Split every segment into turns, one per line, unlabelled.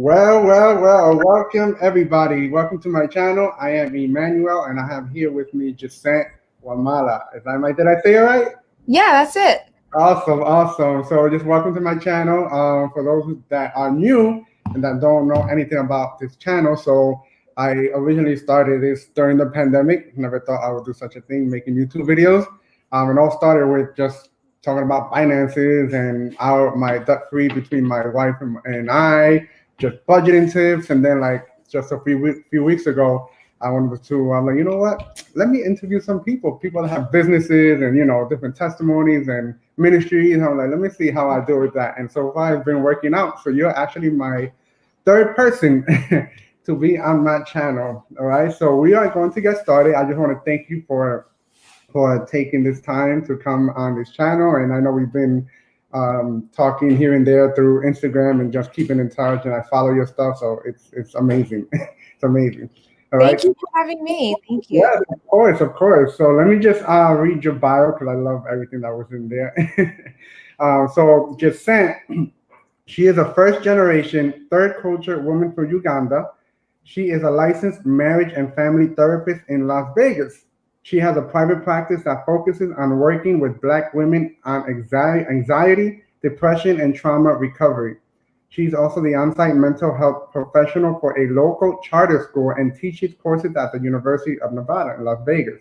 Well. Welcome, everybody. Welcome to my channel. I am Emmanuel, and I have here with me Jacent Wamala. Did I say it right?
Yeah, that's it.
Awesome. So just welcome to my channel. For that are new and that don't know anything about this channel, so I originally started this during the pandemic. Never thought I would do such a thing, making YouTube videos. It all started with just talking about finances and my debt free between my wife and I, just budgeting tips, and then like just a few weeks ago, I wanted to. I'm like, you know what? Let me interview some people that have businesses and different testimonies and ministries. And I'm like, let me see how I do with that. And so far, it's been working out. So you're actually my third person to be on my channel. All right. So we are going to get started. I just want to thank you for taking this time to come on this channel. And I know we've been talking here and there through Instagram and just keeping in touch. And I follow your stuff, so it's amazing. It's amazing. All right.
Thank you for having me. Thank you.
Yeah, of course. So let me just read your bio because I love everything that was in there. So Jacent, she is a first generation, third culture woman from Uganda. She is a licensed marriage and family therapist in Las Vegas. She has a private practice that focuses on working with Black women on anxiety, depression, and trauma recovery. She's also the on-site mental health professional for a local charter school and teaches courses at the University of Nevada in Las Vegas,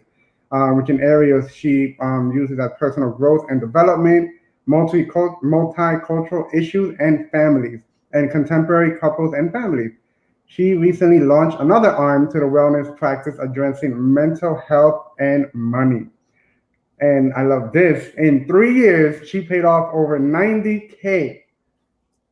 which in areas she uses as personal growth and development, multicultural issues and families, and contemporary couples and families. She recently launched another arm to the wellness practice addressing mental health and money. And I love this. In 3 years, she paid off over 90K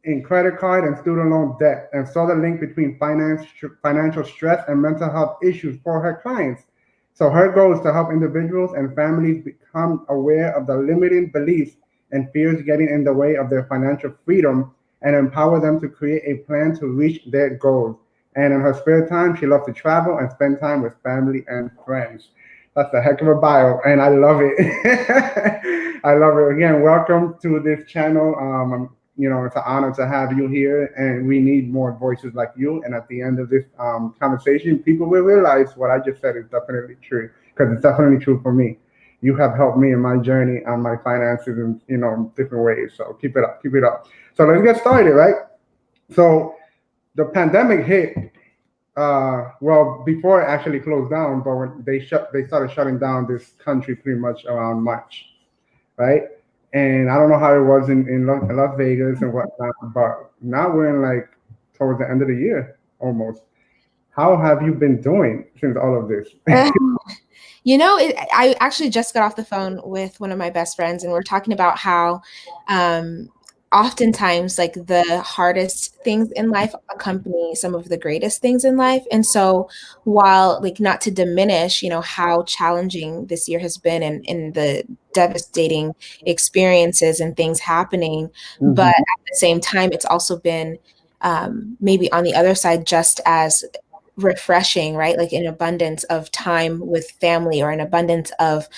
in credit card and student loan debt and saw the link between financial stress and mental health issues for her clients. So her goal is to help individuals and families become aware of the limiting beliefs and fears getting in the way of their financial freedom and empower them to create a plan to reach their goals. And in her spare time, she loves to travel and spend time with family and friends. That's a heck of a bio, and I love it. I love it. Again, welcome to this channel. It's an honor to have you here, and we need more voices like you. And at the end of this conversation, people will realize what I just said is definitely true, because it's definitely true for me. You have helped me in my journey on my finances in different ways. So keep it up. So let's get started, right? So the pandemic hit. Well, before it actually closed down, but when they started shutting down this country pretty much around March, right? And I don't know how it was in Las Vegas and whatnot, but now we're in like towards the end of the year almost. How have you been doing since all of this?
I actually just got off the phone with one of my best friends, and we're talking about how oftentimes like the hardest things in life accompany some of the greatest things in life. And so while like not to diminish, how challenging this year has been and the devastating experiences and things happening, but at the same time, it's also been maybe on the other side just as refreshing, right? Like an abundance of time with family or an abundance of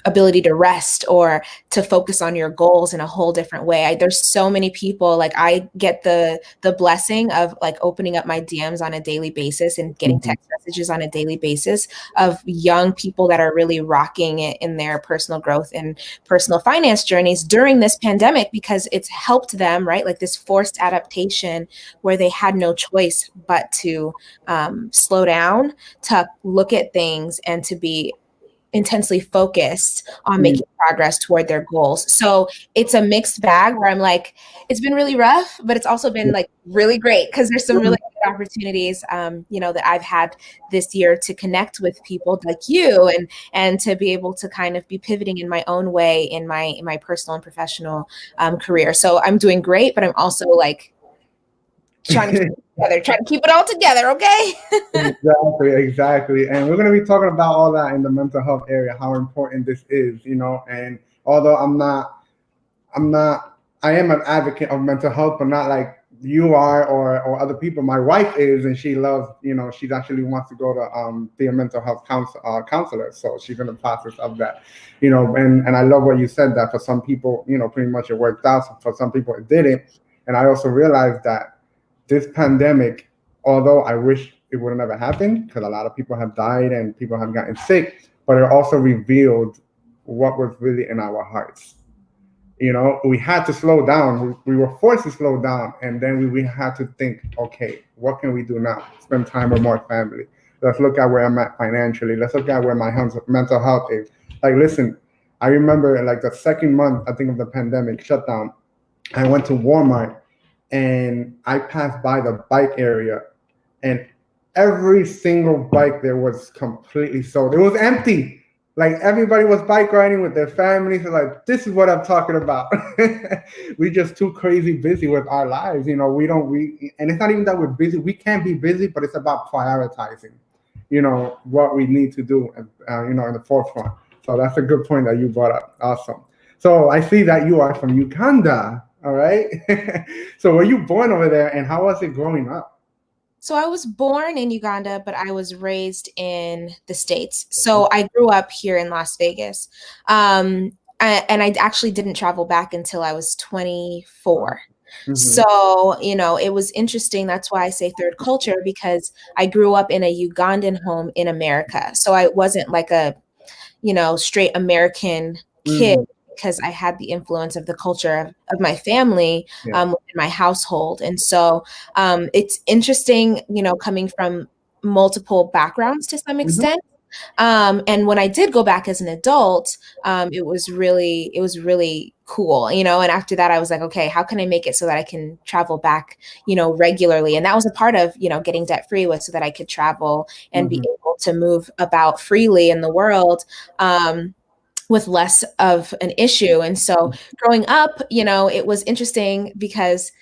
ability to rest or to focus on your goals in a whole different way. There's so many people, like I get the blessing of like opening up my DMs on a daily basis and getting text messages on a daily basis of young people that are really rocking it in their personal growth and personal finance journeys during this pandemic, because it's helped them, right? Like this forced adaptation where they had no choice but to slow down, to look at things and to be intensely focused on making progress toward their goals. So it's a mixed bag where I'm like, it's been really rough, but it's also been like really great because there's some really good opportunities, that I've had this year to connect with people like you and to be able to kind of be pivoting in my own way in my personal and professional career. So I'm doing great, but I'm also like trying to keep it all together, okay?
Exactly. And we're going to be talking about all that in the mental health area, how important this is, and although I am an advocate of mental health, but not like you are or other people. My wife is, and she loves, she actually wants to go to be a mental health counselor. So she's in the process of that, and I love what you said, that for some people, pretty much it worked out. For some people it didn't. And I also realized that this pandemic, although I wish it would have never happened because a lot of people have died and people have gotten sick, but it also revealed what was really in our hearts. You know, we had to slow down. We were forced to slow down, and then we had to think, okay, what can we do now? Spend time with more family. Let's look at where I'm at financially. Let's look at where my mental health is. Like, listen, I remember like the second month, I think, of the pandemic shutdown, I went to Walmart and I passed by the bike area, and every single bike there was completely sold. It was empty. Like everybody was bike riding with their families. So like, this is what I'm talking about. We just too crazy busy with our lives. You know, and it's not even that we're busy. We can't be busy, but it's about prioritizing, you know, what we need to do, you know, in the forefront. So that's a good point that you brought up. Awesome. So I see that you are from Uganda. All right. So were you born over there, and how was it growing up?
So I was born in Uganda, but I was raised in the States. So I grew up here in Las Vegas. And I actually didn't travel back until I was 24.
Mm-hmm.
So, you know, it was interesting. That's why I say third culture, because I grew up in a Ugandan home in America. So I wasn't like a, you know, straight American kid,
Mm-hmm.
because I had the influence of the culture of my family
Yeah.
within my household. And so it's interesting, you know, coming from multiple backgrounds to some
Mm-hmm.
extent. And when I did go back as an adult, it was really cool, you know. And after that, I was like, okay, how can I make it so that I can travel back, you know, regularly? And that was a part of, you know, getting debt free, was so that I could travel and be
Mm-hmm.
able to move about freely in the world. With less of an issue. And so growing up, you know, it was interesting because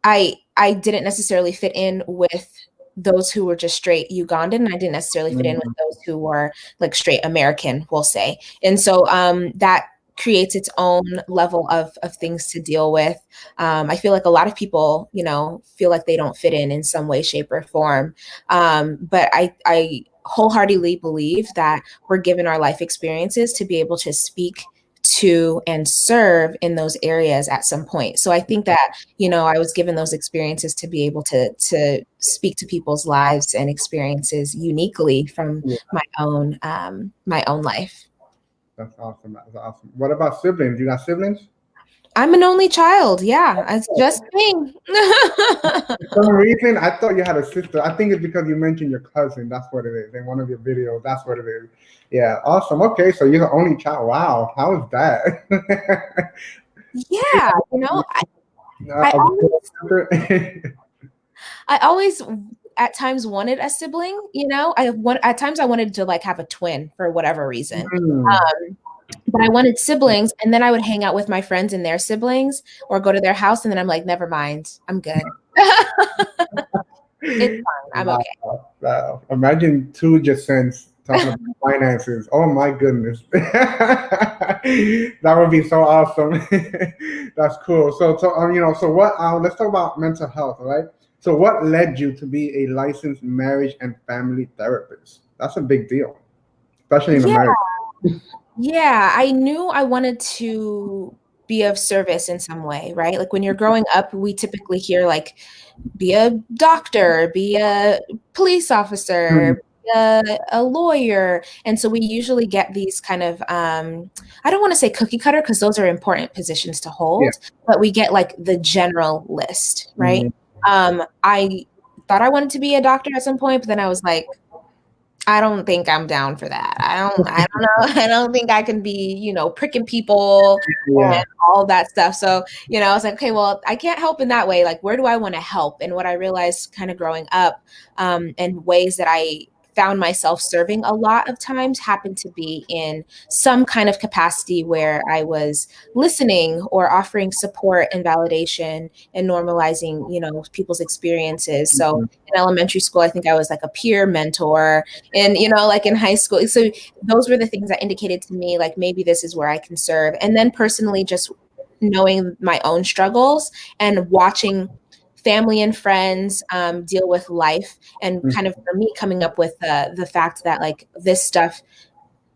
I didn't necessarily fit in with those who were just straight Ugandan. I didn't necessarily fit in with
Mm-hmm.
those who were like straight American, we'll say. And so that creates its own level of things to deal with. I feel like a lot of people, you know, feel like they don't fit in some way, shape, or form. But I wholeheartedly believe that we're given our life experiences to be able to speak to and serve in those areas at some point. So I think that, you know, I was given those experiences to be able to speak to people's lives and experiences uniquely from
Yeah,
my own life.
that's awesome. That's awesome. What about siblings? You got siblings?
I'm an only child. Yeah, it's just me.
For some reason, I thought you had a sister. I think it's because you mentioned your cousin. That's what it is. In one of your videos, that's what it is. Yeah, awesome. Okay, so you're the only child. Wow, how is that?
Yeah, you know, I
A
always
brother?
I always at times wanted a sibling, you know. At times I wanted to like have a twin for whatever reason.
Mm.
Um, but I wanted siblings, and then I would hang out with my friends and their siblings or go to their house, and then I'm like, never mind, I'm good. It's fine. I'm
Wow,
okay.
wow. Imagine two Jacents talking about finances. Oh my goodness. That would be so awesome. That's cool. So you know, so what let's talk about mental health, all right? So what led you to be a licensed marriage and family therapist? That's a big deal, especially in
Yeah,
America.
yeah. I knew I wanted to be of service in some way, right? Like when you're growing up, we typically hear like be a doctor, be a police
Mm,
officer, be a lawyer. And so we usually get these kind of, I don't want to say cookie cutter because those are important positions to
yeah.
hold, but we get like the general list, right?
Mm,
I thought I wanted to be a doctor at some point, but then I was like, I don't think I'm down for that. I don't know. I don't think I can be, you know, pricking people
yeah.
and all that stuff. So, you know, I was like, okay, well, I can't help in that way. Like, where do I want to help? And what I realized kind of growing up, and ways that I found myself serving a lot of times happened to be in some kind of capacity where I was listening or offering support and validation and normalizing, you know, people's experiences. So
Mhm.
in elementary school, I think I was like a peer mentor, and you know, like in high school. So those were the things that indicated to me like maybe this is where I can serve. And then personally, just knowing my own struggles and watching family and friends deal with life, and kind of for me coming up with the fact that like this stuff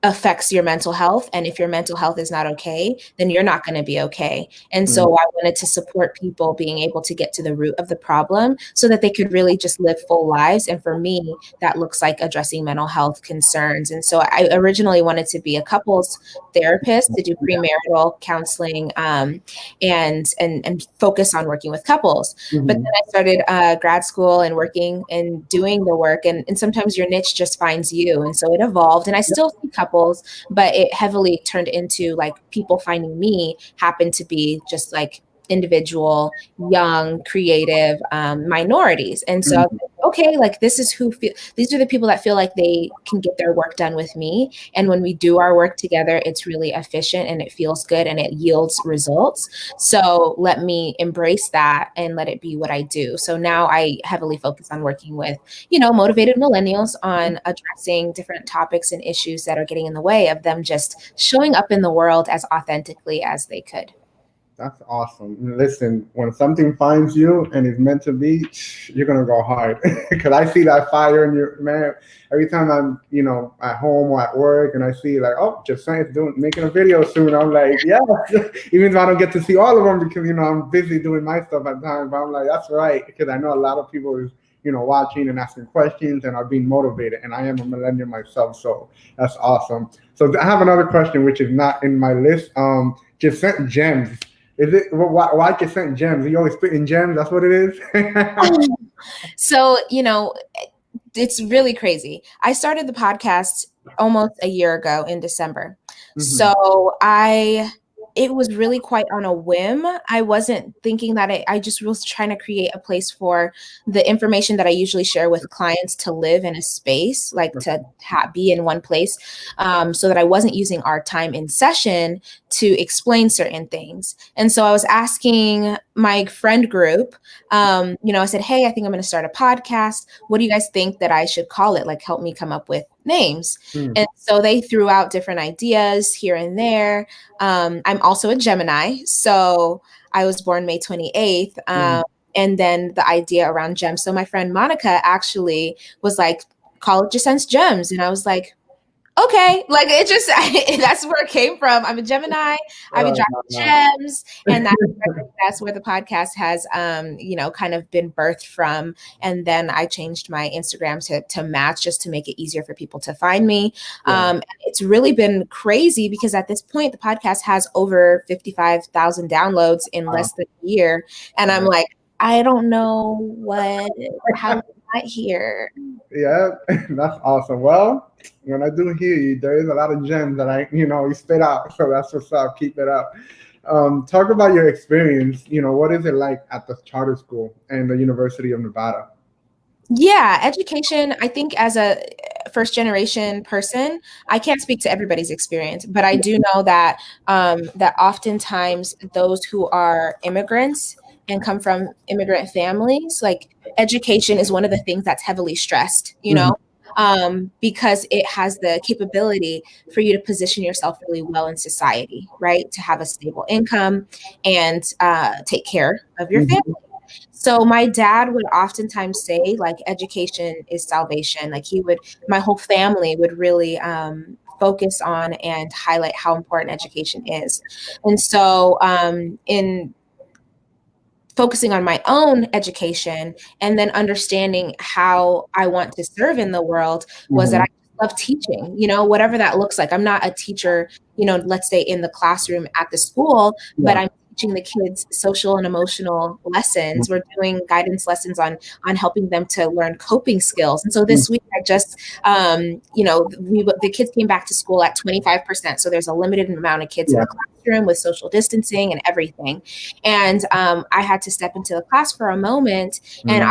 affects your mental health. And if your mental health is not okay, then you're not going to be okay. And so I wanted to support people being able to get to the root of the problem so that they could really just live full lives. And for me, that looks like addressing mental health concerns. And so I originally wanted to be a couples therapist to do premarital counseling, and focus on working with couples.
Mm-hmm.
But then I started grad school and working and doing the work. And sometimes your niche just finds you. And so it evolved. And I still see couples, but it heavily turned into like people finding me happen to be just like individual, young, creative minorities. And so, okay, like this is these are the people that feel like they can get their work done with me. And when we do our work together, it's really efficient and it feels good and it yields results. So let me embrace that and let it be what I do. So now I heavily focus on working with, motivated millennials on addressing different topics and issues that are getting in the way of them just showing up in the world as authentically as they could.
That's awesome. Listen, when something finds you and is meant to be, you're gonna go hard. Because I see that fire in your man. Every time I'm, at home or at work, and I see like, oh, Jacent's making a video soon. I'm like, yeah. Even though I don't get to see all of them because I'm busy doing my stuff at times. But I'm like, that's right, because I know a lot of people is watching and asking questions and are being motivated. And I am a millennial myself, so that's awesome. So I have another question, which is not in my list. Jacent Gems. Is it why Jacent Gems? You always spitting gems? That's what it is.
So it's really crazy. I started the podcast almost a year ago in December. Mm-hmm. So it was really quite on a whim. I wasn't thinking that I just was trying to create a place for the information that I usually share with clients to live in a space, like to be in one place, so that I wasn't using our time in session to explain certain things. And so I was asking my friend group, I said, hey, I think I'm going to start a podcast. What do you guys think that I should call it? Like, help me come up with names. And so they threw out different ideas here and there. I'm also a Gemini. So I was born May 28th. And then the idea around gems. So my friend Monica actually was like, call it Jacent Gems. And I was like, okay, like it just, that's where it came from. I'm a Gemini. I've been dropping gems. And that's where the podcast has, kind of been birthed from. And then I changed my Instagram to match just to make it easier for people to find me. It's really been crazy because at this point, the podcast has over 55,000 downloads in less than a year. And I'm like, I don't know how I got here.
Yeah, that's awesome. Well, when I do hear you, there is a lot of gems that you spit out. So that's what's up. Keep it up. Talk about your experience. What is it like at the charter school and the University of Nevada?
Yeah, education, I think as a first generation person, I can't speak to everybody's experience, but I do know that that oftentimes those who are immigrants and come from immigrant families, like education is one of the things that's heavily stressed, because it has the capability for you to position yourself really well in society, right? To have a stable income and take care of your family. So my dad would oftentimes say, like, education is salvation. Like my whole family would really focus on and highlight how important education is. And so in focusing on my own education and then understanding how I want to serve in the world was that I love teaching, whatever that looks like. I'm not a teacher, let's say in the classroom at the school, but I'm teaching the kids social and emotional lessons. We're doing guidance lessons on helping them to learn coping skills. And so this week I just, the kids came back to school at 25%. So there's a limited amount of kids in the classroom with social distancing and everything. And I had to step into the class for a moment. And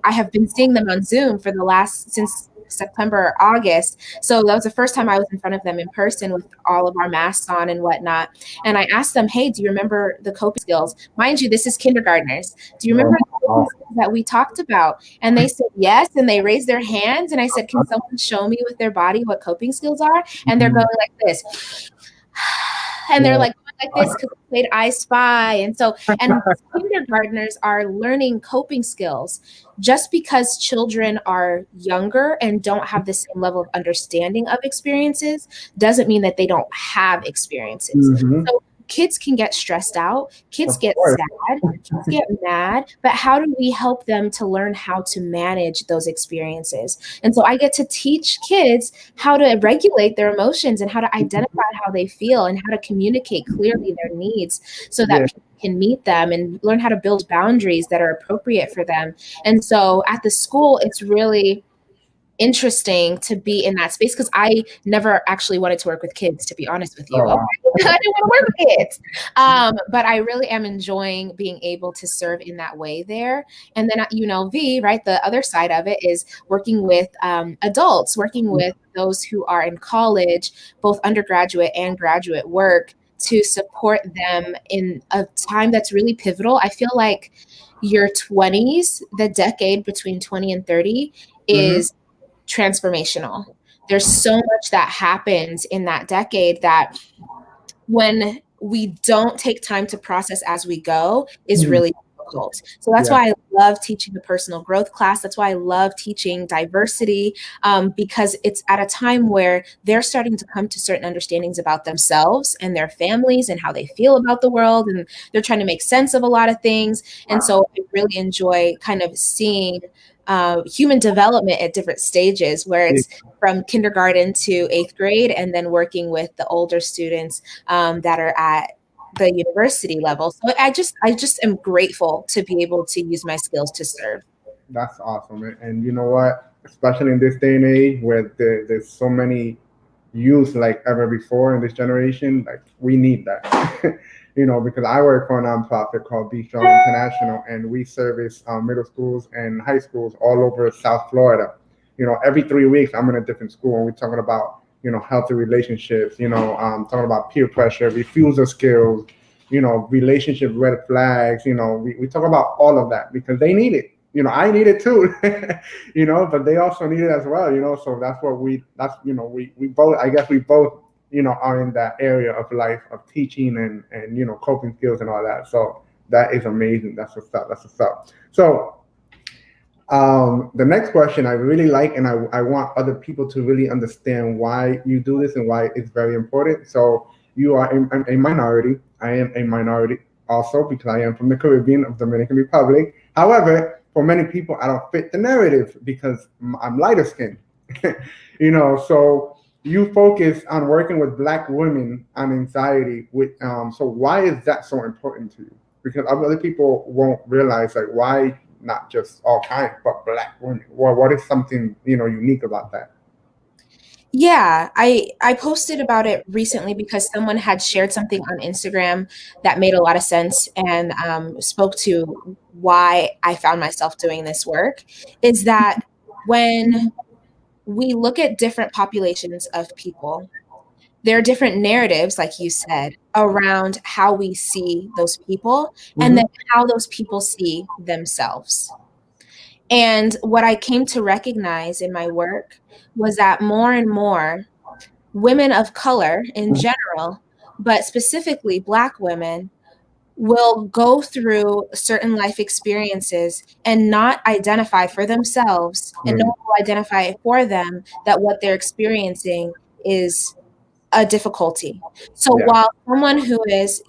I have been seeing them on Zoom for since September or August. So that was the first time I was in front of them in person with all of our masks on and whatnot. And I asked them, hey, do you remember the coping skills? Mind you, this is kindergartners. Do you remember the coping skills that we talked about? And they said, yes. And they raised their hands. And I said, can someone show me with their body what coping skills are? And they're going like this. And they're like like this because we played I Spy. And so, and kindergartners are learning coping skills. Just because children are younger and don't have the same level of understanding of experiences doesn't mean that they don't have experiences.
Mm-hmm.
So kids can get stressed out, kids
Of
get
course.
sad, kids get mad, but how do we help them to learn how to manage those experiences? And so I get to teach kids how to regulate their emotions and how to identify how they feel and how to communicate clearly their needs so
Yeah.
that people can meet them and learn how to build boundaries that are appropriate for them. And so at the school, it's really interesting to be in that space because I never actually wanted to work with kids, to be honest with you.
Oh,
Okay?
wow.
I didn't want to work with kids. But I really am enjoying being able to serve in that way there. And then at UNLV, right, the other side of it is working with adults, working with those who are in college, both undergraduate and graduate work to support them in a time that's really pivotal. I feel like your 20s, the decade between 20 and 30,
Mm-hmm.
is transformational. There's so much that happens in that decade that when we don't take time to process as we go is
Mm-hmm.
really difficult. So that's
Yeah.
why I love teaching the personal growth class. That's why I love teaching diversity, because it's at a time where they're starting to come to certain understandings about themselves and their families and how they feel about the world. And they're trying to make sense of a lot of things. And so I really enjoy kind of seeing human development at different stages, where
Yeah.
it's from kindergarten to eighth grade, and then working with the older students that are at the university level. So I just am grateful to be able to use my skills to serve.
That's awesome. And you know what? Especially in this day and age where there's so many youth like ever before in this generation, like we need that. Because I work for a nonprofit called Be Strong International, and we service middle schools and high schools all over South Florida. Every 3 weeks I'm in a different school, and we're talking about healthy relationships. Talking about peer pressure, refusal skills. Relationship red flags. We talk about all of that because they need it. I need it too. But they also need it as well. So we both, I guess we both, are in that area of life of teaching and coping skills and all that. So that is amazing. That's what's up. That's what's up. So the next question I really like, and I want other people to really understand why you do this and why it's very important. So you are a minority. I am a minority also because I am from the Caribbean of Dominican Republic. However, for many people, I don't fit the narrative because I'm lighter skinned. So you focus on working with Black women on anxiety. So why is that so important to you? Because other people won't realize like why not just all kinds, but Black women. Well, what is something unique about that?
Yeah, I posted about it recently because someone had shared something on Instagram that made a lot of sense and spoke to why I found myself doing this work. Is that when we look at different populations of people, there are different narratives, like you said, around how we see those people and
Mm-hmm.
then how those people see themselves. And what I came to recognize in my work was that more and more women of color in general, but specifically Black women, will go through certain life experiences and not identify for themselves, and no
Mm-hmm.
one will identify for them that what they're experiencing is a difficulty. So
Yeah.
while someone who is,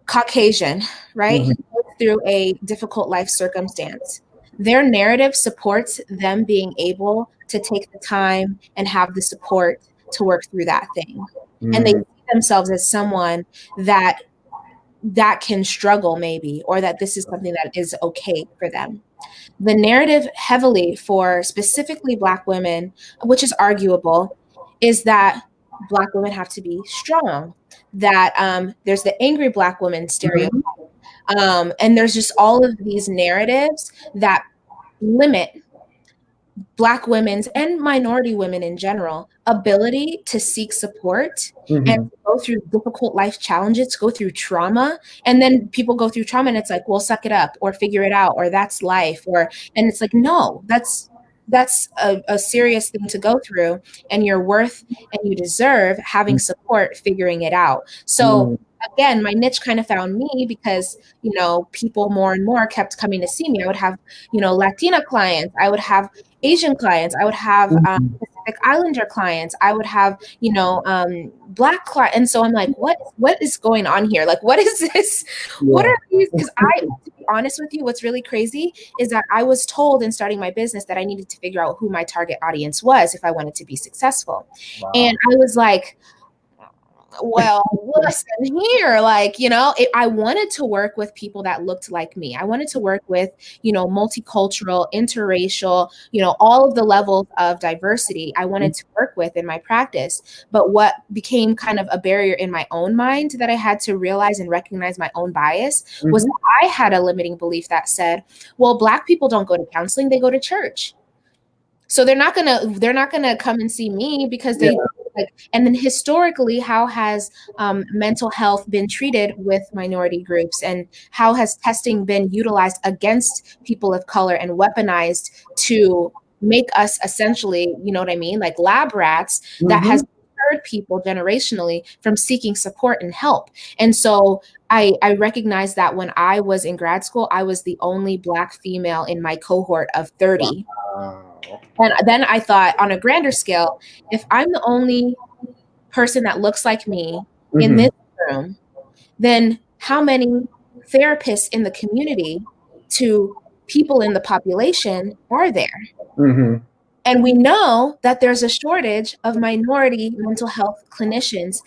Caucasian, right,
Mm-hmm.
goes through a difficult life circumstance, their narrative supports them being able to take the time and have the support to work through that thing. And they
Mm-hmm.
see themselves as someone that can struggle maybe, or that this is something that is okay for them. The narrative heavily for specifically Black women, which is arguable, is that Black women have to be strong, that there's the angry Black woman stereotype, and there's just all of these narratives that limit Black women's and minority women in general ability to seek support and
Mm-hmm.
to go through difficult life challenges, to go through trauma. And then people go through trauma and it's like, well, suck it up or figure it out, or that's life. And it's like, no, that's a serious thing to go through, and you're worth and you deserve having support figuring it out. So
Mm,
again, my niche kind of found me because, people more and more kept coming to see me. I would have, Latina clients, I would have Asian clients, I would have
mhm.
Pacific Islander clients, I would have, Black clients. And so I'm like, what is going on here? Like, what is this? What
Yeah.
are these? Because to be honest with you, what's really crazy is that I was told in starting my business that I needed to figure out who my target audience was if I wanted to be successful. And
Wow.
I was like, well, listen here, like, I wanted to work with people that looked like me. I wanted to work with, multicultural, interracial, all of the levels of diversity I wanted to work with in my practice. But what became kind of a barrier in my own mind that I had to realize and recognize my own bias was
Mhm.
that I had a limiting belief that said, well, Black people don't go to counseling, they go to church. So they're not gonna come and see me because
Yeah.
they like. And then historically, how has mental health been treated with minority groups, and how has testing been utilized against people of color and weaponized to make us essentially, you know what I mean, like lab rats that has
Mhm.
deterred people generationally from seeking support and help. And so I recognized that when I was in grad school, I was the only Black female in my cohort of 30.
Wow.
And then I thought, on a grander scale, if I'm the only person that looks like me in
Mhm.
this room, then how many therapists in the community to people in the population are there?
Mhm.
And we know that there's a shortage of minority mental health clinicians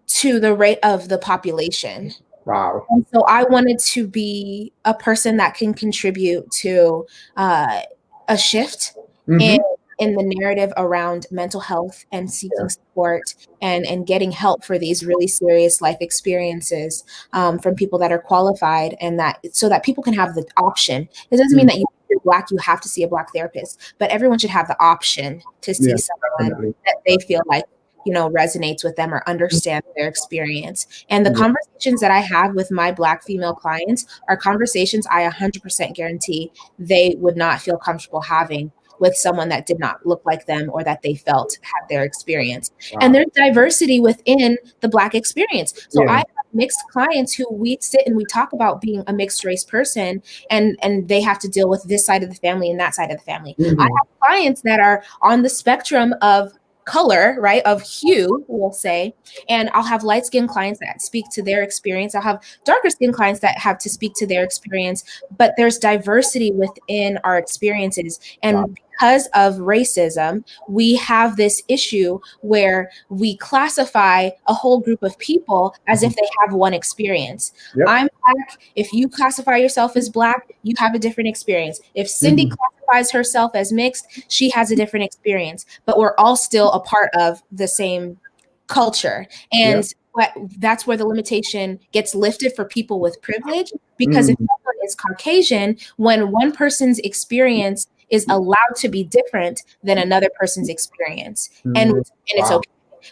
to the rate of the population.
Wow.
And so I wanted to be a person that can contribute to uh, a shift in
Mhm.
in the narrative around mental health and
Yeah.
seeking support and getting help for these really serious life experiences from people that are qualified, and that so that people can have the option. It doesn't mean
Mhm.
that you're Black, you have to see a Black therapist, but everyone should have the option to see
Yeah.
someone
Definitely.
that they feel like resonates with them or understands their experience. And the conversations that I have with my Black female clients are conversations I 100% guarantee they would not feel comfortable having with someone that did not look like them or that they felt had their experience. And
Wow.
there's diversity within the Black experience. So I
Yeah.
have mixed clients who we sit and we talk about being a mixed race person, and they have to deal with this side of the family and that side of the family. I
Mhm.
have clients that are on the spectrum of color, right, of hue, we'll say, and I'll have light skinned clients that speak to their experience. I'll have darker skinned clients that have to speak to their experience, but there's diversity within our experiences.
Wow.
And because of racism, we have this issue where we classify a whole group of people as
Mhm.
if they have one experience.
Yep.
I'm Black. If you classify yourself as Black, you have a different experience. If Cindy
Mhm.
classifies herself as mixed, she has a different experience, but we're all still a part of the same culture. And
Yep.
that's where the limitation gets lifted for people with privilege. Because if
Mhm.
someone is Caucasian, when one person's experience is allowed to be different than another person's experience,
Mhm.
and it's
Wow.
okay.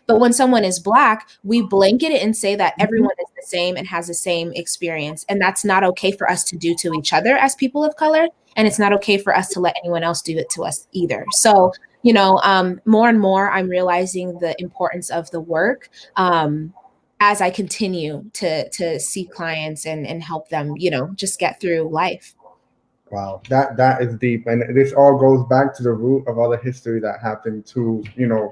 But when someone is Black, we blanket it and say that
Mhm.
everyone is the same and has the same experience. And that's not okay for us to do to each other as people of color. And it's not okay for us to let anyone else do it to us either. So, more and more, I'm realizing the importance of the work as I continue to see clients and help them, just get through life.
Wow, that is deep, and this all goes back to the root of all the history that happened to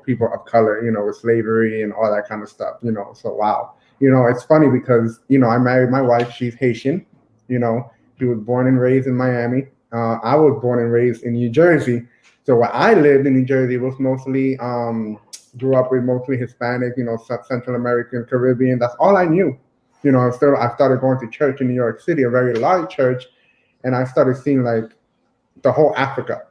people of color, with slavery and all that kind of stuff, So wow, it's funny because I married my wife. She's Haitian, you know. She was born and raised in Miami. I was born and raised in New Jersey. So where I lived in New Jersey was mostly grew up with mostly Hispanic, Central American, Caribbean. That's all I knew. I started going to church in New York City, a very large church, and I started seeing like the whole Africa,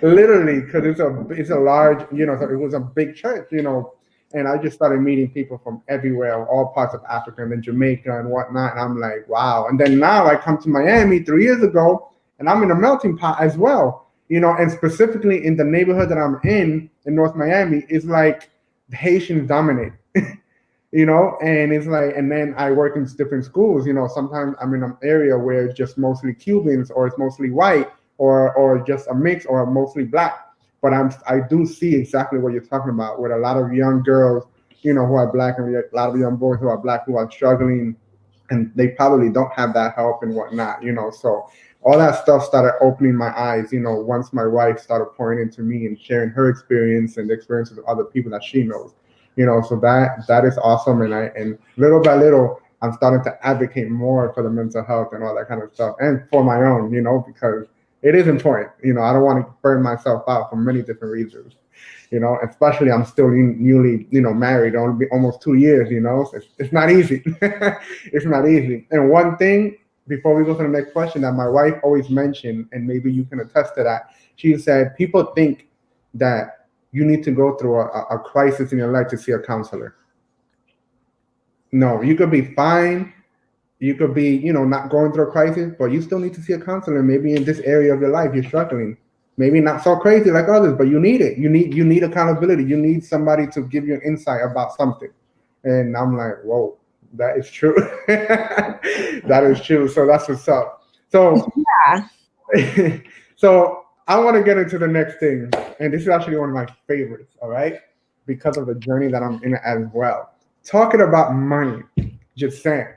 literally, because it's a large, so it was a big church, and I just started meeting people from everywhere, all parts of Africa, and then Jamaica and whatnot, and I'm like, wow. And then now I come to Miami 3 years ago, and I'm in a melting pot as well, and specifically in the neighborhood that I'm in North Miami, is like the Haitians dominate. And it's like, and then I work in different schools. Sometimes I'm in an area where it's just mostly Cubans or it's mostly white, or just a mix or mostly black. But I do see exactly what you're talking about with a lot of young girls, who are black, and a lot of young boys who are black who are struggling, and they probably don't have that help and whatnot. So all that stuff started opening my eyes, once my wife started pouring into me and sharing her experience and the experiences of other people that she knows. So that is awesome, and little by little I'm starting to advocate more for the mental health and all that kind of stuff, and for my own, because it is important. I don't want to burn myself out for many different reasons. Especially I'm still newly, married, only almost 2 years. It's not easy. It's not easy. And one thing before we go to the next question that my wife always mentioned, and maybe you can attest to that, she said people think that you need to go through a crisis in your life to see a counselor. No, you could be fine. You could be, not going through a crisis, but you still need to see a counselor. Maybe in this area of your life you're struggling. Maybe not so crazy like others, but you need it. You need accountability. You need somebody to give you an insight about something. And I'm like, whoa, that is true. That is true. So that's what's up. So
Yeah.
so I want to get into the next thing, and this is actually one of my favorites. All right, because of the journey that I'm in as well. Talking about money, just saying.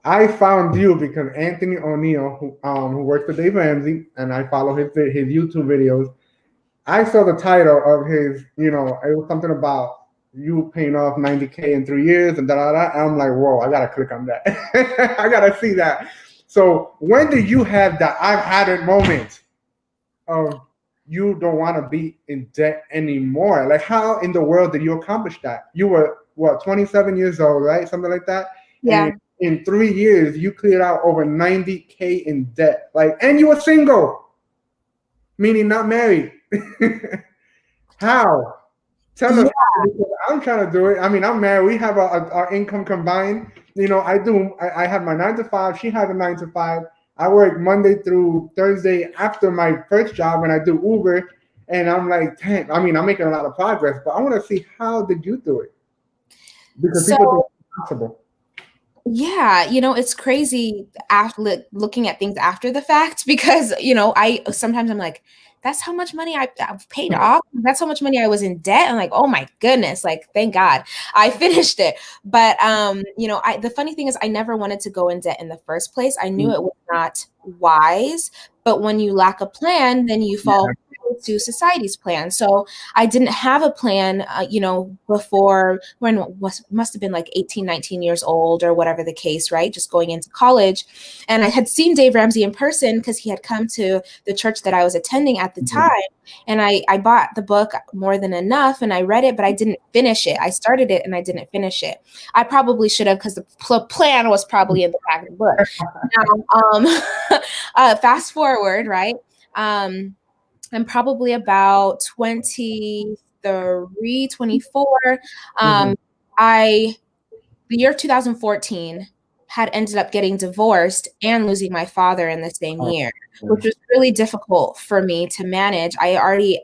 I found you because Anthony O'Neill, who works for Dave Ramsey, and I follow his YouTube videos. I saw the title of his, it was something about you paying off 90K in 3 years and da da da. And I'm like, whoa, I gotta click on that. I gotta see that. So when did you have that I've had a moment of you don't want to be in debt anymore? Like, how in the world did you accomplish that? You were what, 27 years old, right? Something like that.
Yeah.
And in 3 years, you cleared out over 90K in debt. Like, and you were single, meaning not married. How? Tell us, because I'm trying to do it. I mean, I'm married. We have our income combined. I have my 9 to 5. She has a 9 to 5. I work Monday through Thursday after my first job when I do Uber. And I'm like, dang, I mean, I'm making a lot of progress, but I want to see, how did you do it? Because people think it's possible.
Yeah, it's crazy after looking at things after the fact because, I sometimes I'm like, that's how much money I've paid off. That's how much money I was in debt. I'm like, oh my goodness, like thank God I finished it. But the funny thing is I never wanted to go in debt in the first place. I knew it was not wise, but when you lack a plan, then you fall to society's plan. So I didn't have a plan, before when must have been like 18, 19 years old or whatever the case, right? Just going into college. And I had seen Dave Ramsey in person because he had come to the church that I was attending at the time. And I bought the book More Than Enough and I read it, but I didn't finish it. I started it and I didn't finish it. I probably should have because the plan was probably in the back of the book. Now, fast forward, right? I'm probably about 23, 24. The year 2014 had ended up getting divorced and losing my father in the same year, which was really difficult for me to manage. I already,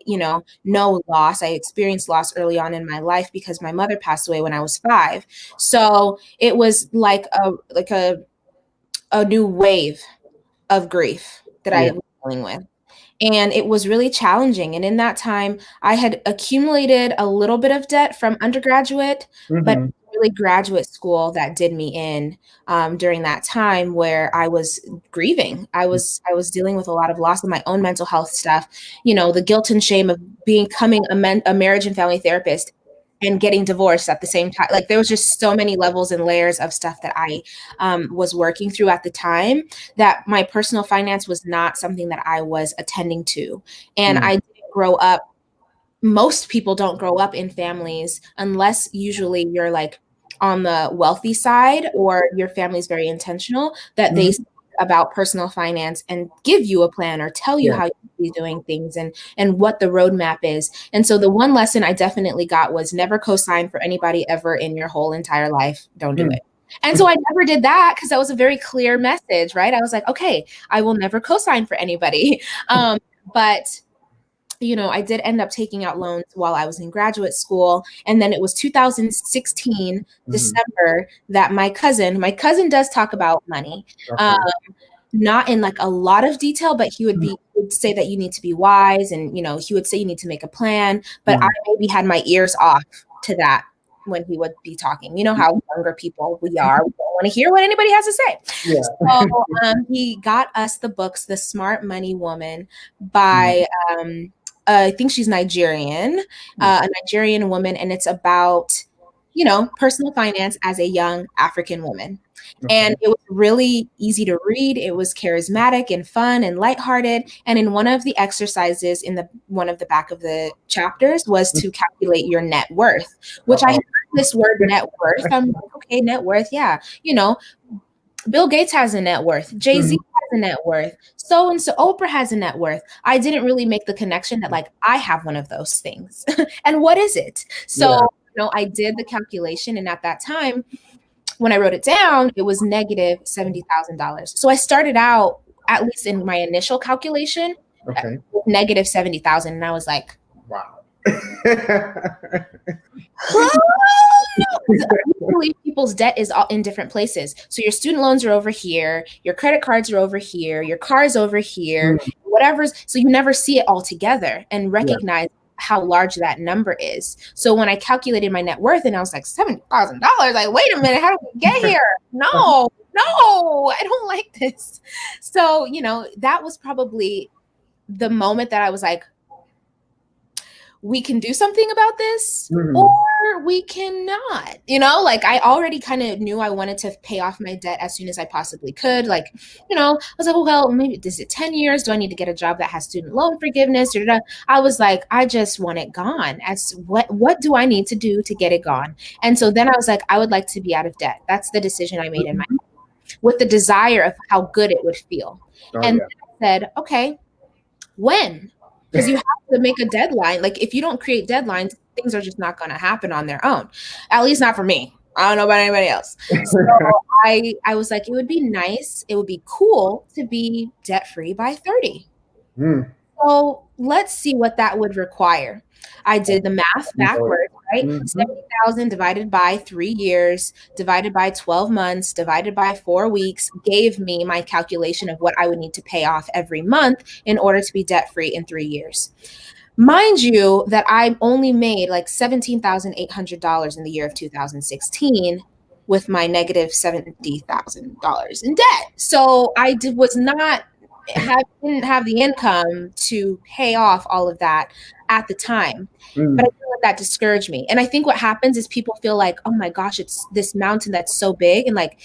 know loss. I experienced loss early on in my life because my mother passed away when I was 5. So it was like a new wave of grief that I was dealing with. And it was really challenging. And in that time, I had accumulated a little bit of debt from undergraduate, but really graduate school that did me in during that time where I was grieving. I was dealing with a lot of loss of my own mental health stuff, the guilt and shame of becoming a marriage and family therapist and getting divorced at the same time. Like there was just so many levels and layers of stuff that I was working through at the time that my personal finance was not something that I was attending to. And I didn't grow up. Most people don't grow up in families unless usually you're like on the wealthy side or your family's very intentional that they speak about personal finance and give you a plan or tell you how you should be doing things and what the roadmap is. And so the one lesson I definitely got was never co-sign for anybody ever in your whole entire life. Don't do it. And so I never did that because that was a very clear message, right? I was like, okay, I will never co-sign for anybody. But I did end up taking out loans while I was in graduate school. And then it was 2016, December, that my cousin does talk about money. not in like a lot of detail, but he would say that you need to be wise, and he would say you need to make a plan. But I maybe had my ears off to that when he would be talking. You know how younger people we are. We don't want to hear what anybody has to say.
Yeah.
So he got us the books, The Smart Money Woman by I think she's Nigerian, a Nigerian woman, and it's about, personal finance as a young African woman. And it was really easy to read. It was charismatic and fun and lighthearted. And in one of the exercises in one of the back of the chapters was to calculate your net worth, which I heard this word net worth. I'm like, okay, net worth. Yeah. Bill Gates has a net worth. Jay-Z has a net worth. So and so Oprah has a net worth. I didn't really make the connection that like I have one of those things. And what is it? So, I did the calculation, and at that time, when I wrote it down, it was negative $70,000. So I started out, at least in my initial calculation, with negative 70,000, and I was like,
wow.
Usually people's debt is all in different places. So your student loans are over here, your credit cards are over here, your car's over here, whatever's. So you never see it all together and recognize how large that number is. So when I calculated my net worth and I was like $70,000, like, wait a minute, how did we get here? No, I don't like this. So, that was probably the moment that I was like, we can do something about this or we cannot, like I already kind of knew I wanted to pay off my debt as soon as I possibly could. Like, I was like, well, maybe is it 10 years? Do I need to get a job that has student loan forgiveness? I was like, I just want it gone. As what do I need to do to get it gone? And so then I was like, I would like to be out of debt. That's the decision I made in my head, with the desire of how good it would feel. And then I said, okay, when? Because you have to make a deadline. Like if you don't create deadlines, things are just not going to happen on their own. At least not for me. I don't know about anybody else. So I was like, it would be nice. It would be cool to be debt-free by 30. So let's see what that would require. I did the math backwards, right? 70,000 divided by 3 years, divided by 12 months, divided by 4 weeks, gave me my calculation of what I would need to pay off every month in order to be debt-free in 3 years. Mind you that I only made like $17,800 in the year of 2016 with my negative $70,000 in debt. So I didn't have the income to pay off all of that at the time. But I feel like that discouraged me. And I think what happens is people feel like, oh my gosh, it's this mountain that's so big. And like,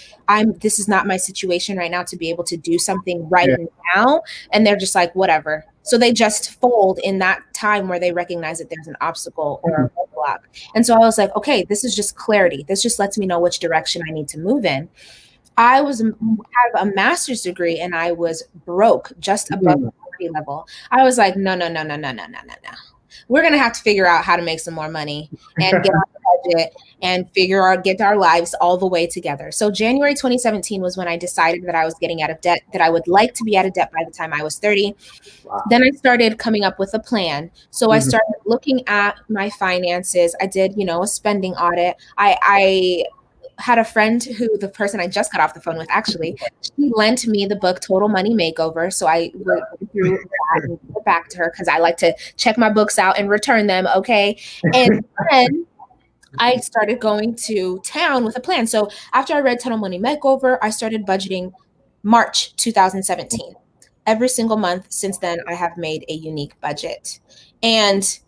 this is not my situation right now to be able to do something right now. And they're just like, whatever. So they just fold in that time where they recognize that there's an obstacle or a roadblock. And so I was like, okay, this is just clarity. This just lets me know which direction I need to move in. I have a master's degree and I was broke just above the poverty level. I was like, no. We're going to have to figure out how to make some more money and get on the budget and get our lives all the way together. So January 2017 was when I decided that I was getting out of debt, that I would like to be out of debt by the time I was 30. Wow. Then I started coming up with a plan. So I started looking at my finances. I did, a spending audit. I had a friend the person I just got off the phone with, actually, she lent me the book Total Money Makeover. So I went through that and put it back to her because I like to check my books out and return them. Okay. And then I started going to town with a plan. So after I read Total Money Makeover, I started budgeting March 2017. Every single month since then, I have made a unique budget. And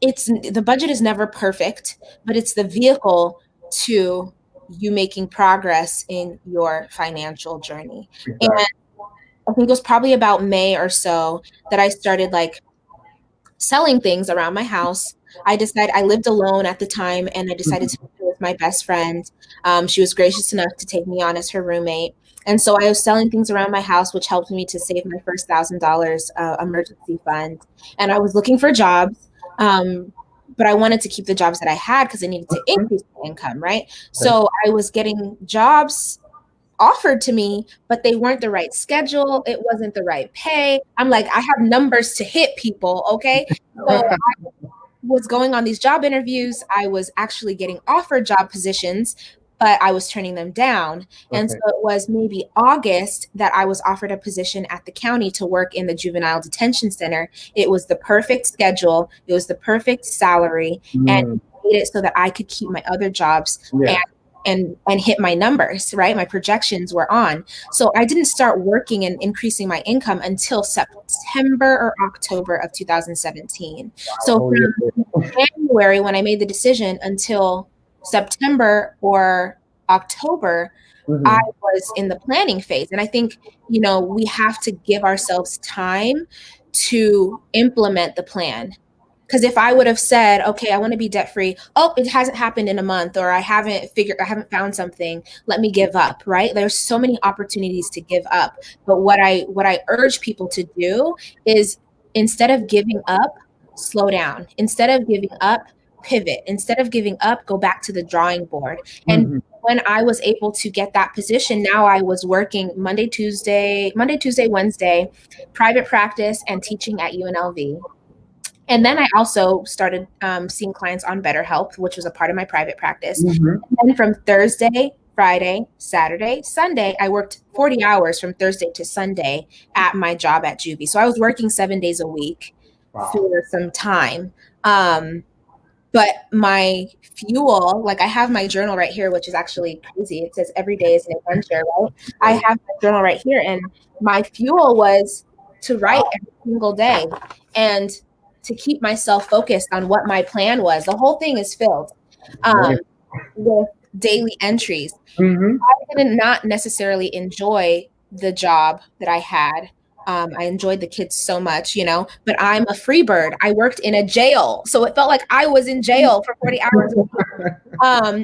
the budget is never perfect, but it's the vehicle to you making progress in your financial journey. Exactly. And I think it was probably about May or so that I started like selling things around my house. I lived alone at the time, and I decided to move with my best friend. She was gracious enough to take me on as her roommate. And so I was selling things around my house, which helped me to save my first $1,000 emergency fund. And I was looking for jobs. But I wanted to keep the jobs that I had because I needed to increase my income, right? So I was getting jobs offered to me, but they weren't the right schedule. It wasn't the right pay. I'm like, I have numbers to hit, people, okay? So I was going on these job interviews. I was actually getting offered job positions, but I was turning them down. And so
Okay.
it was maybe August that I was offered a position at the county to work in the juvenile detention center. It was the perfect schedule, it was the perfect salary, and
Mm.
made it so that I could keep my other jobs
Yeah.
and hit my numbers, right? My projections were on. So I didn't start working and increasing my income until September or October of 2017.
Wow.
So
Whole year.
from January when I made the decision until September or October, I
Mm-hmm.
was in the planning phase. And I think, we have to give ourselves time to implement the plan. Because if I would have said, okay, I want to be debt free, oh, it hasn't happened in a month, or I haven't found something, let me give up, right? There's so many opportunities to give up. But what I urge people to do is, instead of giving up, slow down. Instead of giving up, pivot. Instead of giving up, go back to the drawing board. And
Mm-hmm.
when I was able to get that position, now I was working Monday, Tuesday, Wednesday, private practice and teaching at UNLV. And then I also started seeing clients on BetterHelp, which was a part of my private practice.
Mm-hmm.
And then from Thursday, Friday, Saturday, Sunday, I worked 40 hours from Thursday to Sunday at my job at Juvie. So I was working 7 days a week
Wow.
for some time. Um, but my fuel, like I have my journal right here, which is actually crazy. It says every day is an adventure, right? I have my journal right here, and my fuel was to write
Wow.
every single day and to keep myself focused on what my plan was. The whole thing is filled um,
Nice.
with daily entries.
Mm-hmm.
I did not necessarily enjoy the job that I had. I enjoyed the kids so much, but I'm a free bird. I worked in a jail. So it felt like I was in jail for 40 hours.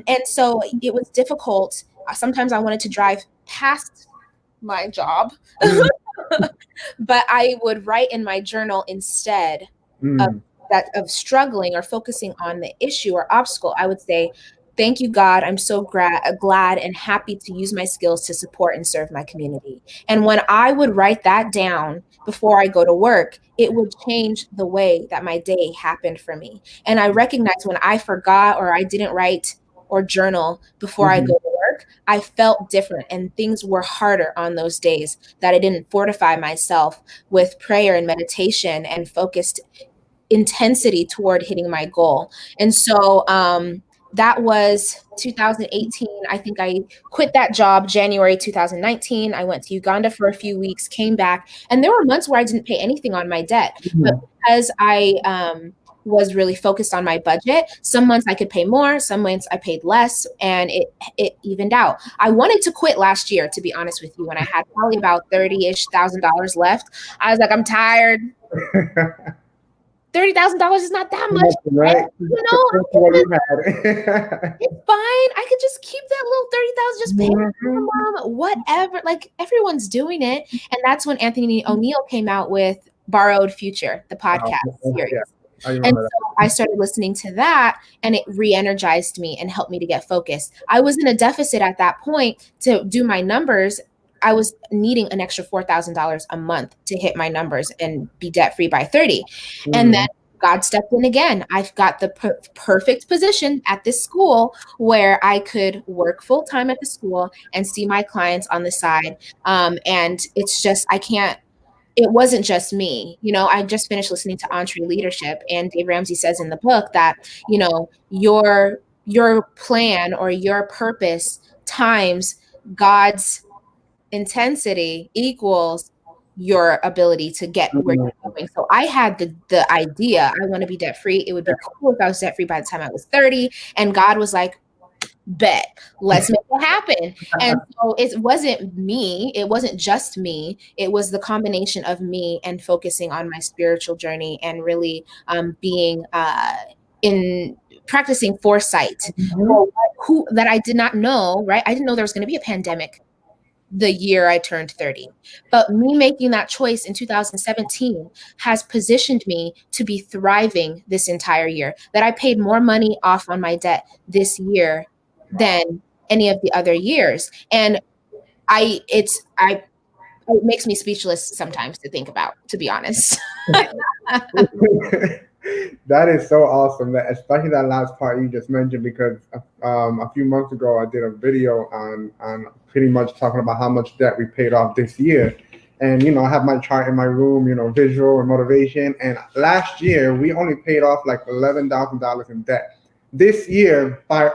And so it was difficult. Sometimes I wanted to drive past my job, but I would write in my journal instead of
Mm.
of struggling or focusing on the issue or obstacle. I would say, thank you, God. I'm so glad and happy to use my skills to support and serve my community. And when I would write that down before I go to work, it would change the way that my day happened for me. And I recognized when I forgot or I didn't write or journal before I
Mm-hmm.
go to work, I felt different and things were harder on those days that I didn't fortify myself with prayer and meditation and focused intensity toward hitting my goal. And so that was 2018. I think I quit that job January 2019. I went to Uganda for a few weeks, came back, and there were months where I didn't pay anything on my debt. But
Mm-hmm.
because I was really focused on my budget, some months I could pay more, some months I paid less, and it evened out. I wanted to quit last year, to be honest with you, when I had probably about 30-ish thousand dollars left. I was like, I'm tired. $30,000 is not that much,
Right? That's what you had.
it's fine. I could just keep that little 30,000, just pay my
Mhm.
mom, whatever. Like everyone's doing it, and that's when Anthony O'Neill came out with Borrowed Future, the podcast series.
Yeah, I
And
remember
so I started listening to that, and it re-energized me and helped me to get focused. I was in a deficit at that point to do my numbers. I was needing an extra $4,000 a month to hit my numbers and be debt free by 30.
that.
And then God stepped in again. I've got the perfect position at this school where I could work full time at the school and see my clients on the side. And it's just, it wasn't just me. I just finished listening to EntreLeadership, and Dave Ramsey says in the book that, your plan or your purpose times God's intensity equals your ability to get where
Mhm.
you're going. So I had the idea, I want to be debt free. It would be cool if I was debt free by the time I was 30. And God was like, bet, let's make it happen. And so it wasn't me, it wasn't just me, it was the combination of me and focusing on my spiritual journey and really being in practicing foresight
Mhm.
for who that I did not know, right? I didn't know there was going to be a pandemic the year I turned 30. But me making that choice in 2017 has positioned me to be thriving this entire year. That I paid more money off on my debt this year than any of the other years. And it makes me speechless sometimes to think about, to be honest.
That is so awesome. That especially that last part you just mentioned, because a few months ago I did a video on pretty much talking about how much debt we paid off this year, and I have my chart in my room, visual and motivation. And last year we only paid off like $11,000 in debt. This year, by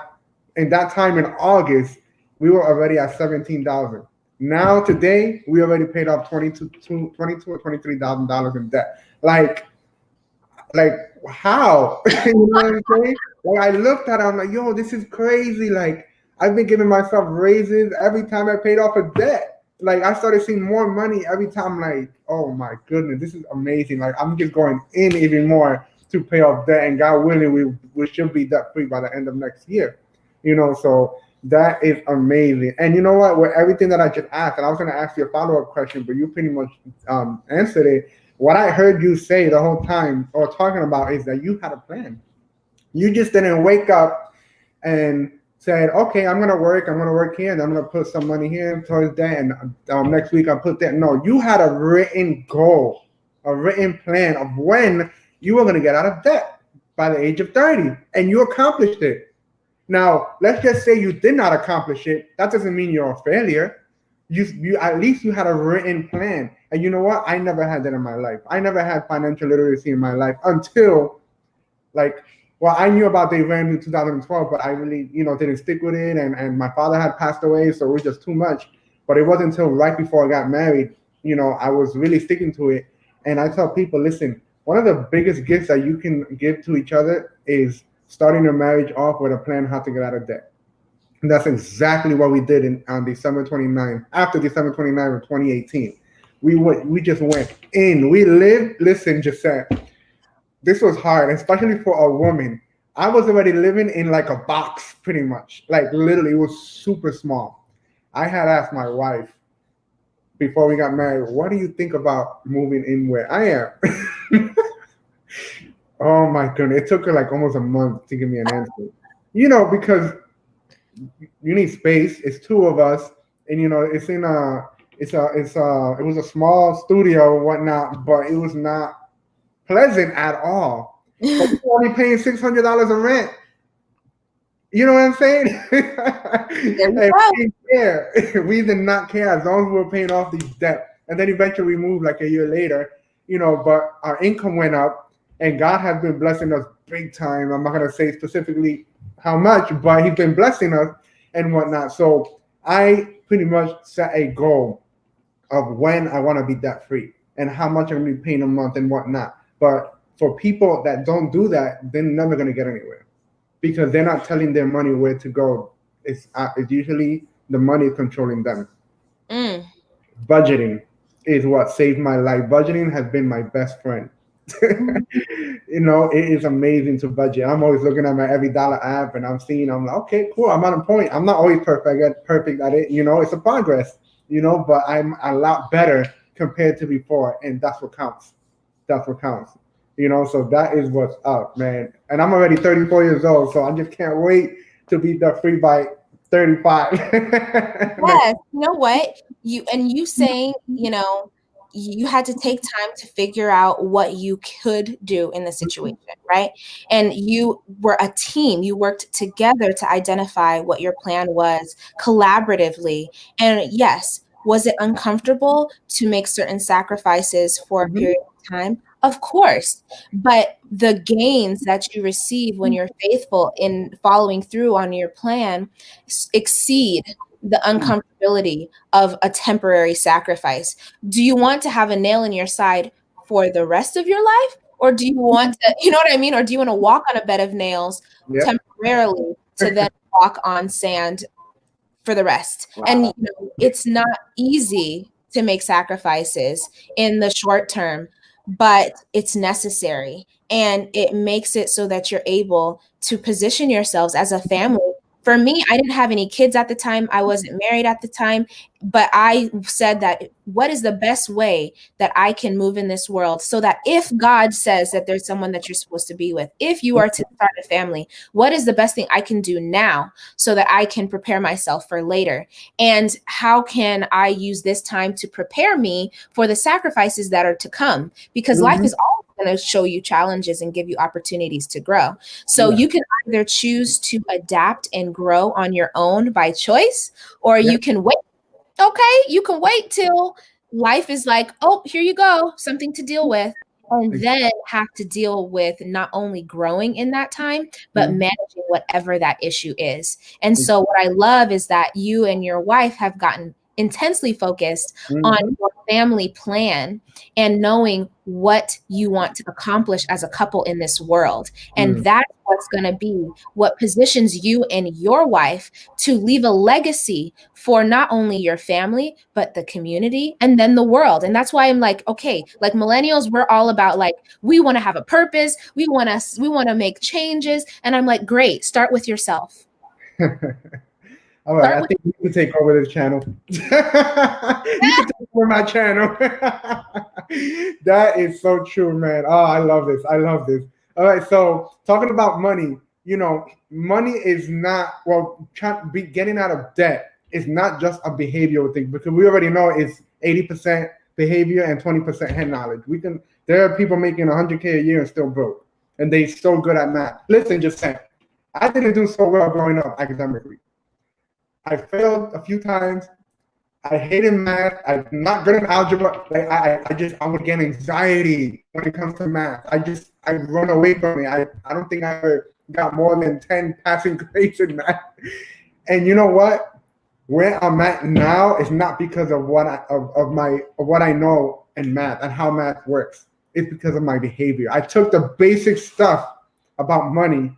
in that time in August, we were already at 17,000. Now today we already paid off 22 or $23,000 in debt. Like how? You know what I'm saying? Like I looked at it, I'm like, yo, this is crazy. Like I've been giving myself raises every time I paid off a debt. Like I started seeing more money every time. Like, oh my goodness, this is amazing. Like I'm just going in even more to pay off debt, and God willing, we should be debt free by the end of next year. So that is amazing. And you know what? With everything that I just asked, and I was going to ask you a follow up question, but you pretty much answered it. What I heard you say the whole time or talking about is that you had a plan. You just didn't wake up and said, okay, I'm gonna work here, and I'm gonna put some money here towards that, and next week I'll put that. No, you had a written goal, a written plan of when you were gonna get out of debt by the age of 30, and you accomplished it. Now, let's just say you did not accomplish it. That doesn't mean you're a failure. You at least you had a written plan. And you know what? I never had that in my life. I never had financial literacy in my life until like, well, I knew about the event in 2012, but I really, didn't stick with it. And my father had passed away, so it was just too much. But it wasn't until right before I got married, I was really sticking to it. And I tell people, listen, one of the biggest gifts that you can give to each other is starting your marriage off with a plan how to get out of debt. And that's exactly what we did on December 29th, after December 29th of 2018. We just went in. We lived, listen, Jacent, this was hard, especially for a woman. I was already living in like a box, pretty much. Like literally, it was super small. I had asked my wife before we got married, what do you think about moving in where I am? Oh my goodness. It took her like almost a month to give me an answer. Because you need space. It's two of us, and it's in a it was a small studio and whatnot, but it was not pleasant at all. But we were only paying $600 in rent. You know what I'm saying? And we didn't care. We did not care as long as we were paying off these debts. And then eventually we moved like a year later, but our income went up, and God has been blessing us big time. I'm not gonna say specifically how much, but He's been blessing us and whatnot. So I pretty much set a goal of when I want to be debt free and how much I'm gonna be paying a month and whatnot. But for people that don't do that, they're never gonna get anywhere because they're not telling their money where to go. It's usually the money controlling them.
Mm.
Budgeting is what saved my life. Budgeting has been my best friend. It is amazing to budget. I'm always looking at my Every Dollar app, and I'm like, okay, cool. I'm on a point. I'm not always perfect at it. It's a progress. But I'm a lot better compared to before, and that's what counts. That's what counts. So that is what's up, man. And I'm already 34 years old, so I just can't wait to be debt free by 35.
Yes, you know what? You saying, you had to take time to figure out what you could do in the situation, right? And you were a team. You worked together to identify what your plan was collaboratively. And yes, was it uncomfortable to make certain sacrifices for a period of time? Of course. But the gains that you receive when you're faithful in following through on your plan exceed the uncomfortability of a temporary sacrifice. Do you want to have a nail in your side for the rest of your life? Or do you want to, you know what I mean? Or do you want to walk on a bed of nails temporarily to then walk on sand for the rest? Wow. And it's not easy to make sacrifices in the short term, but it's necessary. And it makes it so that you're able to position yourselves as a family. For me, I didn't have any kids at the time. I wasn't married at the time, but I said that what is the best way that I can move in this world so that if God says that there's someone that you're supposed to be with, if you are to start a family, what is the best thing I can do now so that I can prepare myself for later? And how can I use this time to prepare me for the sacrifices that are to come? Because life is always going to show you challenges and give you opportunities to grow. So you can either choose to adapt and grow on your own by choice, or you can wait. Okay, you can wait till life is like, oh, here you go, something to deal with, and then have to deal with not only growing in that time, but managing whatever that issue is. And so what I love is that you and your wife have gotten intensely focused on your family plan and knowing what you want to accomplish as a couple in this world. And that's what's going to be what positions you and your wife to leave a legacy for not only your family, but the community and then the world. And that's why I'm like, okay, like millennials, we're all about like, we want to have a purpose. We want to make changes. And I'm like, great, start with yourself.
All right, I think you can take over this channel. You can take over my channel. That is so true, man. Oh, I love this. I love this. All right, so talking about money, money is not, well, getting out of debt is not just a behavioral thing, because we already know it's 80% behavior and 20% head knowledge. There are people making 100K a year and still broke, and they so good at math. Listen, just saying, I didn't do so well growing up academically. I failed a few times. I hated math. I'm not good at algebra. Like I would get anxiety when it comes to math. I run away from it. I don't think I ever got more than 10 passing grades in math. And you know what? Where I'm at now is not because of what I know in math and how math works. It's because of my behavior. I took the basic stuff about money,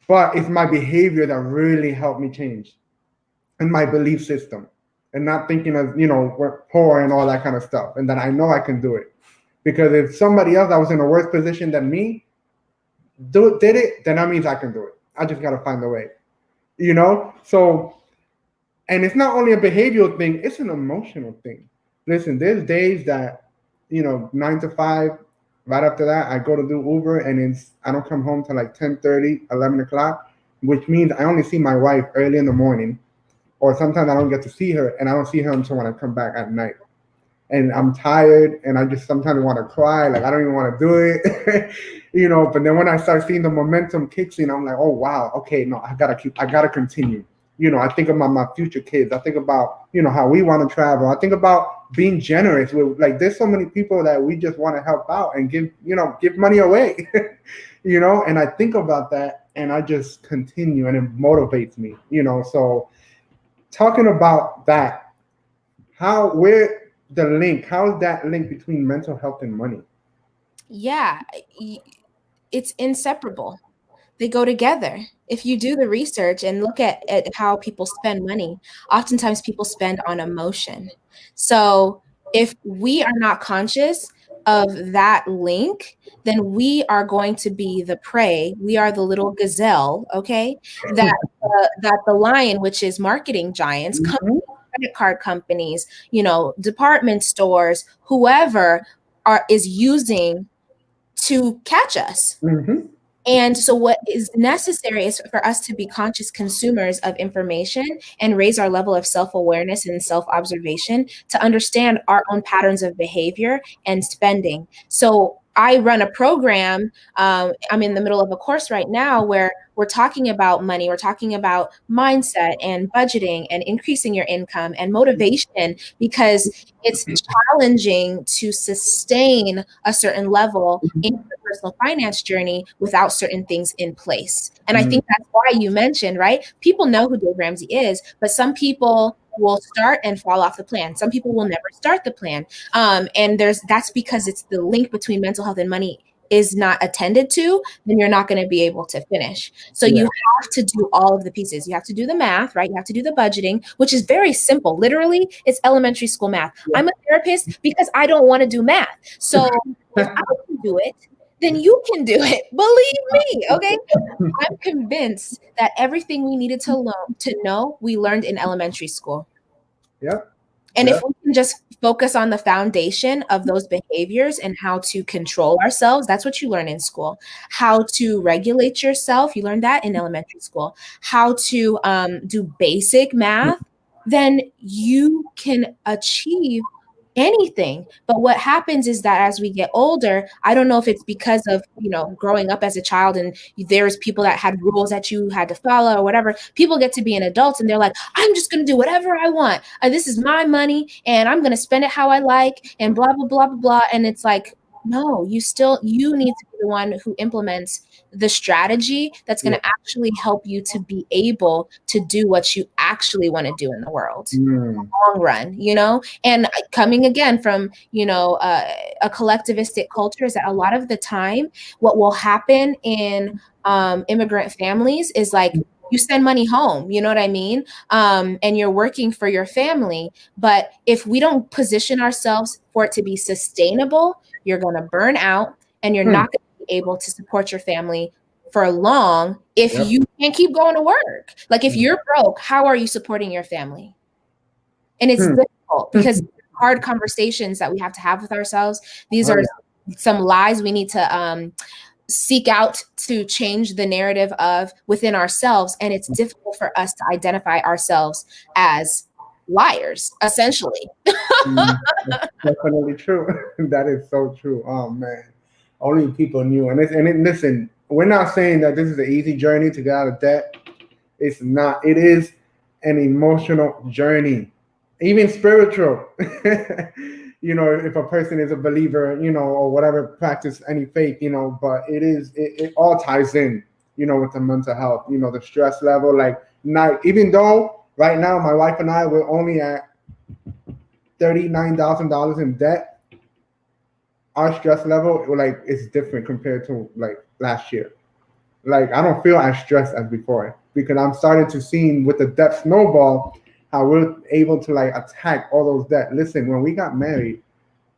but it's my behavior that really helped me change. And my belief system, and not thinking of, we're poor and all that kind of stuff. And then I know I can do it. Because if somebody else that was in a worse position than me did it, then that means I can do it. I just got to find a way, So, and it's not only a behavioral thing, it's an emotional thing. Listen, there's days that, 9 to 5, right after that, I go to do Uber, and I don't come home till like 10:30, 11 o'clock, which means I only see my wife early in the morning. Or sometimes I don't get to see her, and I don't see her until when I come back at night. And I'm tired, and I just sometimes want to cry. Like, I don't even want to do it, But then when I start seeing the momentum kicks in, I'm like, oh, wow, okay, no, I gotta continue. I think about my future kids. I think about, how we want to travel. I think about being generous. There's so many people that we just want to help out and give money away, And I think about that, and I just continue, and it motivates me, So, talking about that, how is that link between mental health and money?
Yeah, it's inseparable. They go together. If you do the research and look at how people spend money, oftentimes people spend on emotion. So if we are not conscious of that link, then we are going to be the prey. We are the little gazelle, okay? That the lion, which is marketing giants, companies, credit card companies, department stores, whoever is using to catch us. And so what is necessary is for us to be conscious consumers of information and raise our level of self-awareness and self-observation to understand our own patterns of behavior and spending. So I run a program. I'm in the middle of a course right now where we're talking about money. We're talking about mindset and budgeting and increasing your income and motivation, because it's challenging to sustain a certain level in your personal finance journey without certain things in place. And I think that's why you mentioned, right? People know who Dave Ramsey is, but some people will start and fall off the plan. Some people will never start the plan. And that's because it's the link between mental health and money is not attended to, then you're not going to be able to finish. So you have to do all of the pieces. You have to do the math, right? You have to do the budgeting, which is very simple. Literally, it's elementary school math. I'm a therapist because I don't want to do math. So if I can do it, then you can do it. Believe me, okay? I'm convinced that everything we needed to know, we learned in elementary school.
Yep.
And if we can just focus on the foundation of those behaviors and how to control ourselves, that's what you learn in school. How to regulate yourself, you learn that in elementary school. How to do basic math, then you can achieve anything. But what happens is that as we get older, I don't know if it's because of, growing up as a child and there's people that had rules that you had to follow or whatever. People get to be an adult and they're like, I'm just going to do whatever I want. This is my money and I'm going to spend it how I like and blah, blah, blah, blah, blah. And it's like, no, you need to be the one who implements the strategy that's going to actually help you to be able to do what you actually want to do in the world. Long run, and coming again from, a collectivistic culture, is that a lot of the time what will happen in immigrant families is like, you send money home, you know what I mean? And you're working for your family. But if we don't position ourselves for it to be sustainable, you're going to burn out and you're not going to be able to support your family for long if you can't keep going to work. Like if you're broke, how are you supporting your family? And it's difficult because hard conversations that we have to have with ourselves. These are some lies we need to seek out to change the narrative of within ourselves. And it's difficult for us to identify ourselves as liars, essentially.
That's definitely true. That is so true. Oh man, only people knew. And listen, we're not saying that this is an easy journey to get out of debt. It's not. It is an emotional journey, even spiritual. If a person is a believer, or whatever, practice any faith, but it all ties in, with the mental health, the stress level. Like, not even though right now my wife and I we're only at $39,000 in debt, our stress level is different compared to like last year. Like, I don't feel as stressed as before because I'm starting to see with the debt snowball how we're able to like attack all those debt. Listen, when we got married,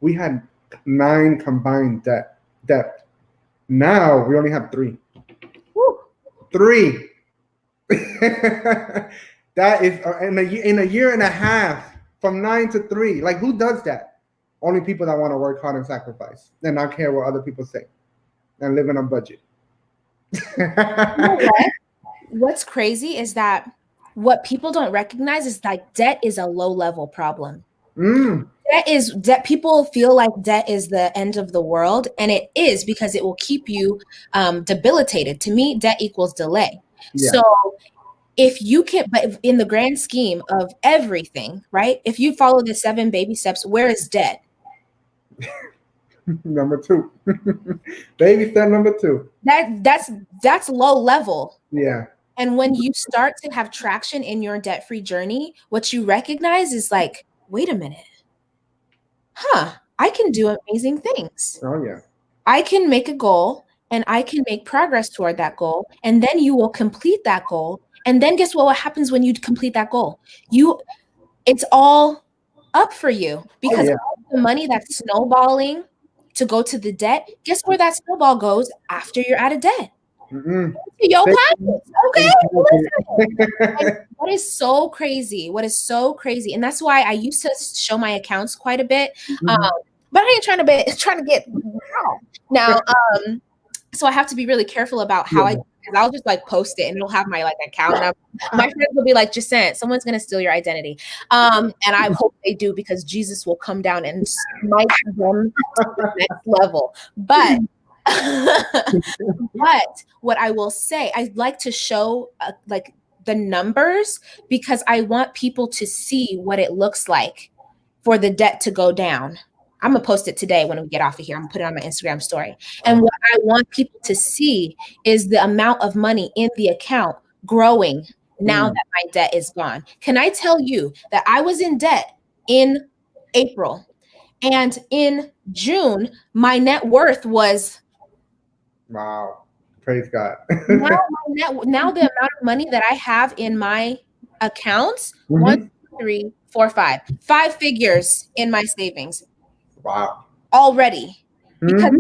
we had 9 combined debt. Now we only have 3. Woo. 3. That is in a year and a half from 9 to 3. Like, who does that? Only people that want to work hard and sacrifice and not care what other people say and live on a budget.
What's crazy is that what people don't recognize is like debt is a low level problem. Debt. People feel like debt is the end of the world, and it is because it will keep you debilitated. To me, debt equals delay. Yeah. So if you can, but in the grand scheme of everything, right? If you follow the 7 baby steps, where is debt?
Number 2. Baby step number 2.
That's low level.
Yeah.
And when you start to have traction in your debt-free journey, what you recognize is like, wait a minute. I can do amazing things.
Oh yeah.
I can make a goal and I can make progress toward that goal. And then you will complete that goal. And then guess what happens when you complete that goal? It's all up for you because all the money that's snowballing to go to the debt, guess where that snowball goes after you're out of debt? Your pockets. Okay. What is so crazy? And that's why I used to show my accounts quite a bit. But I ain't trying to get now. So I have to be really careful about how because I'll just like post it and it'll have my like account number. My friends will be like, Jacent, someone's gonna steal your identity. And I hope they do because Jesus will come down and smite them to the next level. But what I will say, I like to show like the numbers because I want people to see what it looks like for the debt to go down. I'm going to post it today when we get off of here. I'm going to put it on my Instagram story. And what I want people to see is the amount of money in the account growing now that my debt is gone. Can I tell you that I was in debt in April and in June, my net worth was
wow. Praise God.
now the amount of money that I have in my accounts, 1, 2, 3, 4, 5 figures in my savings.
Wow.
Already. Because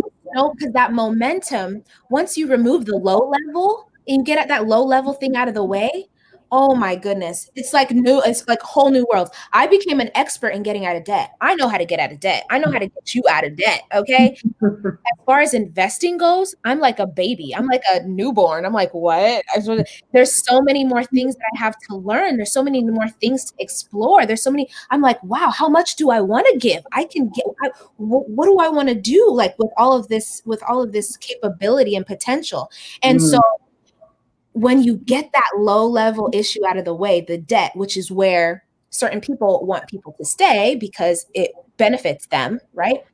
that momentum, once you remove the low level and get at that low level thing out of the way, Oh my goodness. It's like new, it's like whole new world. I became an expert in getting out of debt. I know how to get out of debt. I know how to get you out of debt. Okay. As far as investing goes, I'm like a baby. I'm like a newborn. I'm like, what? There's so many more things that I have to learn. There's so many more things to explore. There's so many. I'm like, wow, how much do I want to give? I can get. What do I want to do? Like with all of this capability and potential. And so when you get that low level issue out of the way, the debt, which is where certain people want people to stay because it benefits them, right?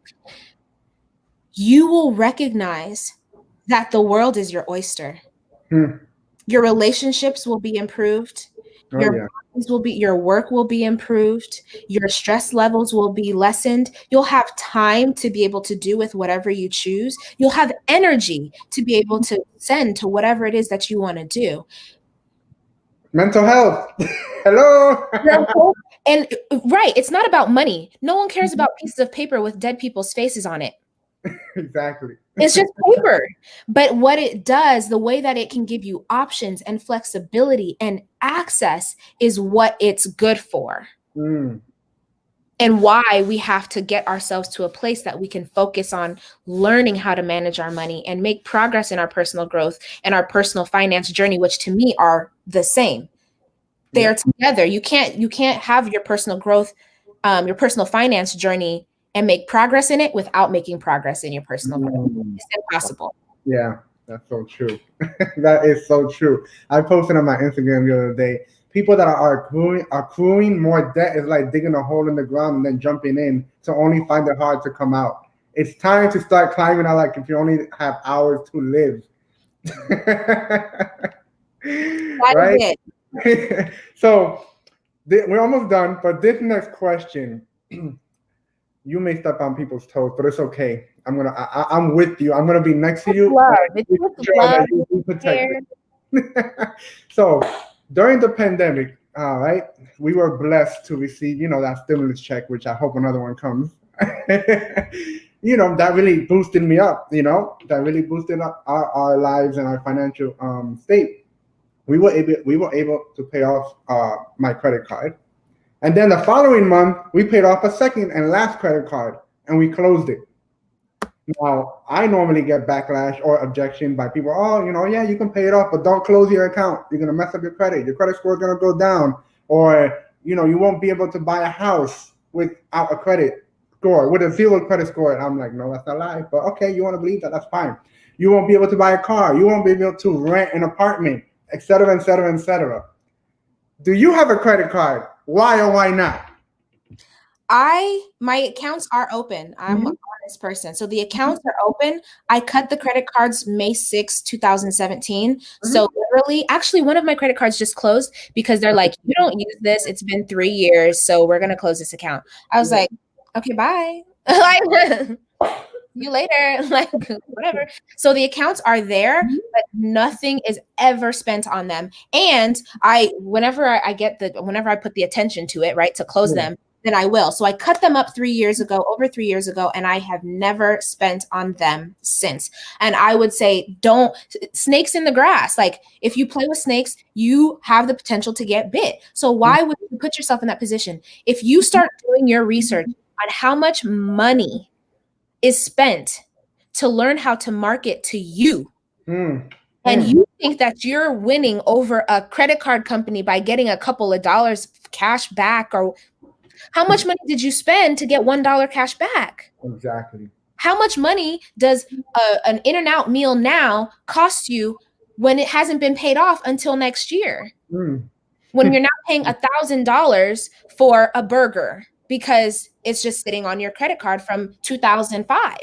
You will recognize that the world is your oyster. Your relationships will be improved. Your work will be improved. Your stress levels will be lessened. You'll have time to be able to do with whatever you choose. You'll have energy to be able to send to whatever it is that you want to do.
Mental health. Hello.
And right, it's not about money. No one cares about pieces of paper with dead people's faces on it.
Exactly.
It's just paper. But what it does, the way that it can give you options and flexibility and access is what it's good for. And why we have to get ourselves to a place that we can focus on learning how to manage our money and make progress in our personal growth and our personal finance journey, which to me are the same. They're together. You can't have your personal growth, your personal finance journey and make progress in it without making progress in your personal growth. It's impossible.
Yeah, that's so true. That is so true. I posted on my Instagram the other day. People that are accruing more debt is like digging a hole in the ground and then jumping in to only find it hard to come out. It's time to start climbing out like if you only have hours to live. Right? So we're almost done, but this next question, you may step on people's toes, but it's okay. I'm with you. I'm gonna be next to you. So during the pandemic, right, we were blessed to receive, that stimulus check, which I hope another one comes. That really boosted me up. That really boosted up our lives and our financial state. We were able to pay off my credit card. And then the following month, we paid off a second and last credit card, and we closed it. Now, I normally get backlash or objection by people. Oh, yeah, you can pay it off, but don't close your account. You're going to mess up your credit. Your credit score is going to go down. Or, you won't be able to buy a house without a credit score, with a 0 credit score. And I'm like, no, that's a lie. But okay, you want to believe that? That's fine. You won't be able to buy a car. You won't be able to rent an apartment, et cetera, et cetera, et cetera. Do you have a credit card? Why or why not?
My accounts are open. I'm an honest person. So the accounts are open. I cut the credit cards May 6, 2017. So literally, actually, one of my credit cards just closed because they're like, you don't use this. It's been 3 years. So we're going to close this account. I was like, okay, bye. Like, see you later. Like, whatever. So the accounts are there, but nothing is ever spent on them. And whenever I put the attention to it, right, to close them, then I will. So I cut them up over 3 years ago, and I have never spent on them since. And I would say, don't snakes in the grass. Like, if you play with snakes, you have the potential to get bit. So why would you put yourself in that position? If you start doing your research on how much money is spent to learn how to market to you, and you think that you're winning over a credit card company by getting a couple of dollars cash back, or how much money did you spend to get $1 cash back?
Exactly.
How much money does an In-N-Out meal now cost you when it hasn't been paid off until next year? When you're now paying $1,000 for a burger because it's just sitting on your credit card from 2005.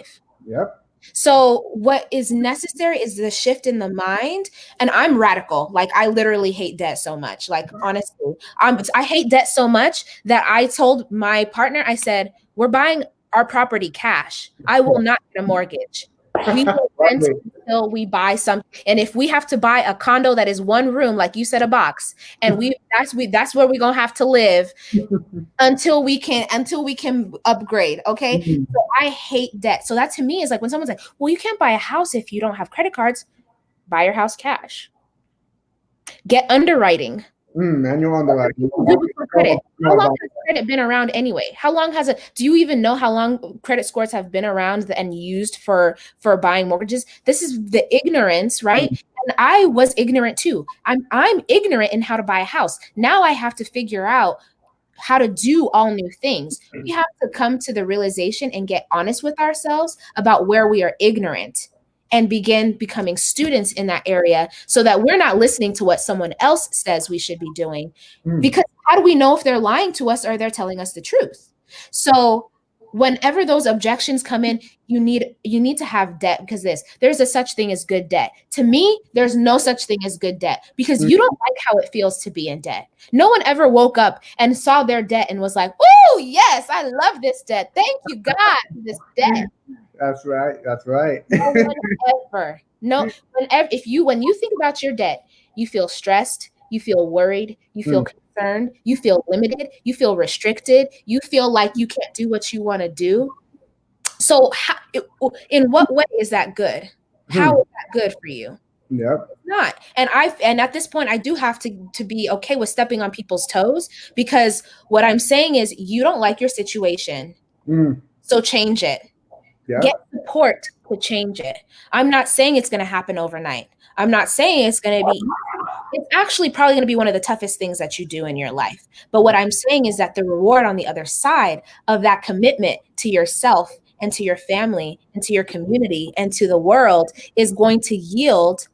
Yep.
So what is necessary is the shift in the mind. And I'm radical. Like, I literally hate debt so much. Like, honestly, I hate debt so much that I told my partner, I said, we're buying our property cash. I will not get a mortgage. We will rent until we buy something. And if we have to buy a condo that is one room, like you said, a box, and that's where we're gonna have to live until we can upgrade. Okay. So I hate debt. So that to me is like when someone's like, well, you can't buy a house if you don't have credit cards. Buy your house cash. Get underwriting.
Manual underwriting.
Do before credit. How long has credit been around anyway? How long has it? Do you even know how long credit scores have been around and used for buying mortgages? This is the ignorance, right? And I was ignorant too. I'm ignorant in how to buy a house. Now I have to figure out how to do all new things. We have to come to the realization and get honest with ourselves about where we are ignorant and begin becoming students in that area so that we're not listening to what someone else says we should be doing. Because how do we know if they're lying to us or they're telling us the truth? So whenever those objections come in, you need to have debt, because there's a such thing as good debt. To me, there's no such thing as good debt, because you don't like how it feels to be in debt. No one ever woke up and saw their debt and was like, oh yes, I love this debt. Thank you, God, for this debt.
That's right. That's right.
No one ever. No, when you think about your debt, you feel stressed, you feel worried, you feel concerned, you feel limited, you feel restricted, you feel like you can't do what you want to do. So in what way is that good? How is that good for you?
Yep.
It's not. And at this point, I do have to be okay with stepping on people's toes, because what I'm saying is you don't like your situation. So change it. Yep. Get support to change it. I'm not saying it's going to happen overnight. I'm not saying it's going to be, it's actually probably going to be one of the toughest things that you do in your life. But what I'm saying is that the reward on the other side of that commitment to yourself and to your family and to your community and to the world is going to yield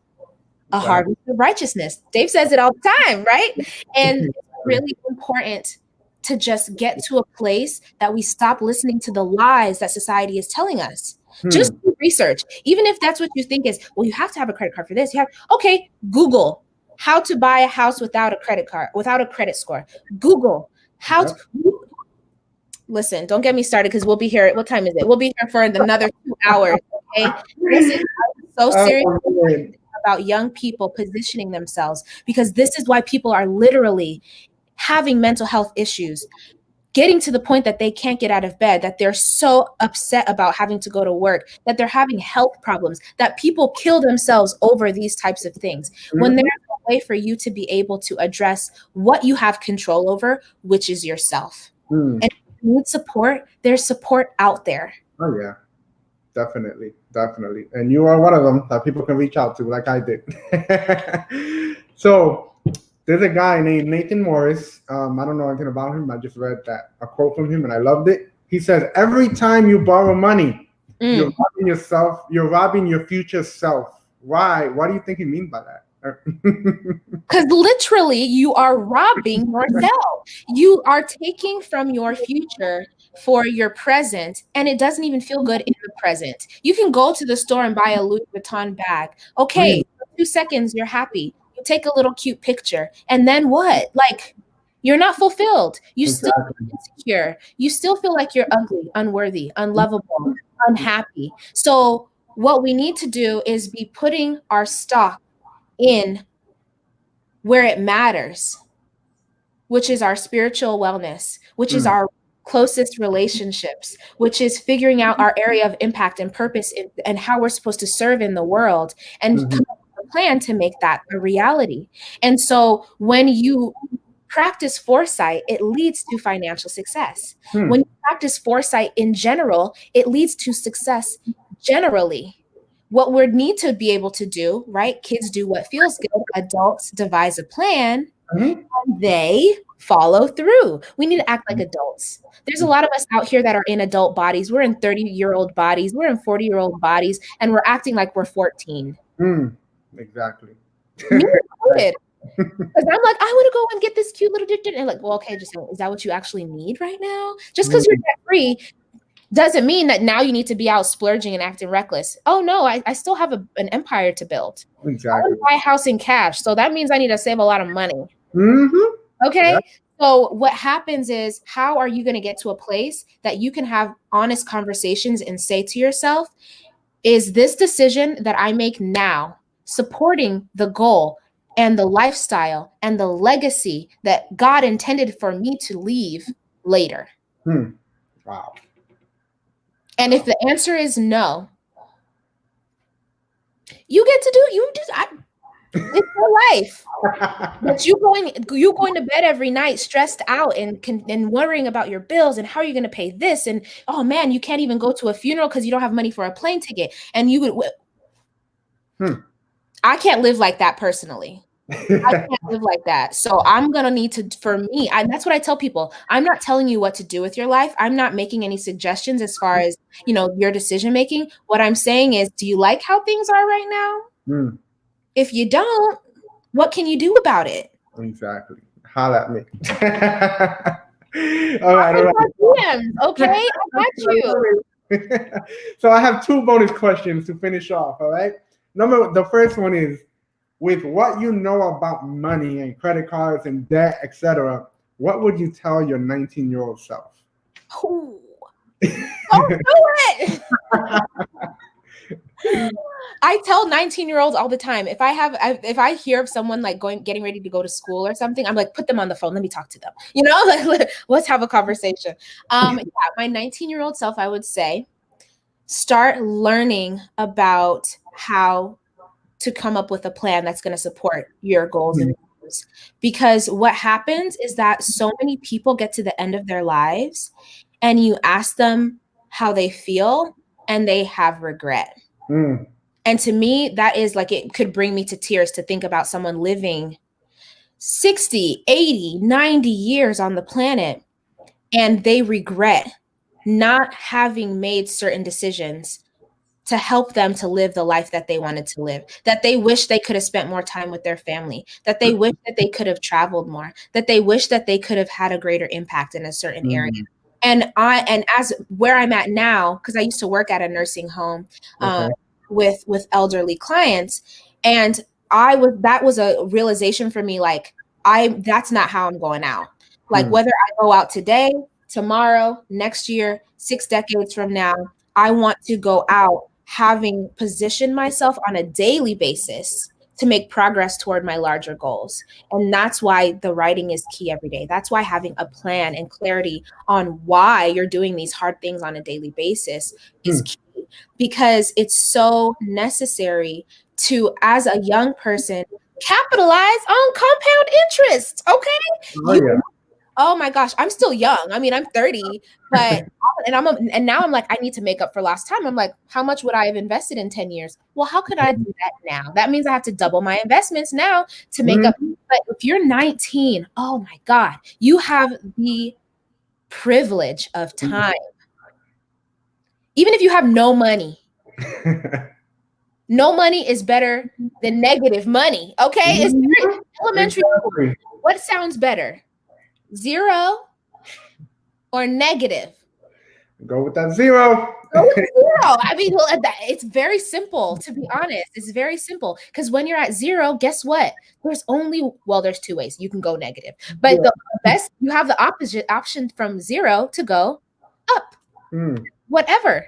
a harvest of righteousness. Dave says it all the time, right? And it's really important to just get to a place that we stop listening to the lies that society is telling us. Just do research. Even if that's what you think is, well, you have to have a credit card for this. Okay, Google how to buy a house without a credit card, without a credit score. Google how to, listen, don't get me started, because we'll be here. What time is it? We'll be here for another 2 hours. Okay. This is so serious about young people positioning themselves, because this is why people are literally having mental health issues, getting to the point that they can't get out of bed, that they're so upset about having to go to work, that they're having health problems, that people kill themselves over these types of things. When there's a way for you to be able to address what you have control over, which is yourself. And if you need support, there's support out there.
Oh yeah, definitely. And you are one of them that people can reach out to, like I did. So there's a guy named Nathan Morris. I don't know anything about him. I just read a quote from him and I loved it. He says, every time you borrow money, you're robbing yourself. You're robbing your future self. Why? What do you think he means by that?
Because literally you are robbing yourself. You are taking from your future for your present, and it doesn't even feel good in the present. You can go to the store and buy a Louis Vuitton bag. Okay, for 2 seconds, you're happy. You take a little cute picture, and then what? Like, you're not fulfilled. You still feel insecure. You still feel like you're ugly, unworthy, unlovable, unhappy. So what we need to do is be putting our stock in where it matters, which is our spiritual wellness, which is our closest relationships, which is figuring out our area of impact and purpose and how we're supposed to serve in the world, and come up with a plan to make that a reality. And so when you practice foresight, it leads to financial success. When you practice foresight in general, it leads to success generally. What we need to be able to do, right? Kids do what feels good. Adults devise a plan, and they follow through. We need to act like adults. There's a lot of us out here that are in adult bodies. We're in 30-year-old bodies. We're in 40-year-old bodies, and we're acting like we're 14.
Exactly.
Me included. Because I'm like, I want to go and get this cute little and like, well, okay, just is that what you actually need right now? Just because you're debt free doesn't mean that now you need to be out splurging and acting reckless. Oh no, I still have an empire to build.
Exactly.
I want to buy a house in cash, so that means I need to save a lot of money. Okay.
Yep.
So what happens is, how are you going to get to a place that you can have honest conversations and say to yourself, is this decision that I make now supporting the goal and the lifestyle and the legacy that God intended for me to leave later?
Wow.
And if the answer is no, you get to do, It's your life. But you going to bed every night stressed out and worrying about your bills and how are you going to pay this, and oh man, you can't even go to a funeral because you don't have money for a plane ticket, and you would. I can't live like that personally. I can't live like that. So I'm gonna need to, for me, that's what I tell people. I'm not telling you what to do with your life. I'm not making any suggestions as far as, your decision making. What I'm saying is, do you like how things are right now? If you don't, what can you do about it?
Exactly. Holla at me. All right.
DMs, okay, I got you.
So I have two bonus questions to finish off. All right. The first one is, with what you know about money and credit cards and debt, etc., what would you tell your 19-year-old self?
Ooh. Don't do it. I tell 19-year-olds all the time, if I hear of someone like getting ready to go to school or something, I'm like, put them on the phone. Let me talk to them. Like, let's have a conversation. Yeah, my 19-year-old self, I would say, start learning about how to come up with a plan that's going to support your goals and goals. Because what happens is that so many people get to the end of their lives and you ask them how they feel and they have regret. And to me, that is like, it could bring me to tears to think about someone living 60, 80, 90 years on the planet and they regret not having made certain decisions to help them to live the life that they wanted to live, that they wish they could have spent more time with their family, that they wish that they could have traveled more, that they wish that they could have had a greater impact in a certain area. And as where I'm at now, because I used to work at a nursing home with elderly clients, and that was a realization for me, like, that's not how I'm going out. Like, whether I go out today, tomorrow, next year, 6 decades from now, I want to go out having positioned myself on a daily basis to make progress toward my larger goals. And that's why the writing is key every day. That's why having a plan and clarity on why you're doing these hard things on a daily basis is key, because it's so necessary to, as a young person, capitalize on compound interest. Okay. Oh my gosh, I'm still young. I mean, I'm 30, but and now I'm like, I need to make up for lost time. I'm like, how much would I have invested in 10 years? Well, how could I do that now? That means I have to double my investments now to make up. But if you're 19, oh my God, you have the privilege of time. Even if you have no money, no money is better than negative money. Okay. It's very elementary. What sounds better? 0 or negative?
Go with that 0.
Go with 0. I mean, it's very simple, to be honest. It's very simple, because when you're at 0, guess what? There's 2 ways you can go negative, but the best, you have the opposite option from 0 to go up, whatever.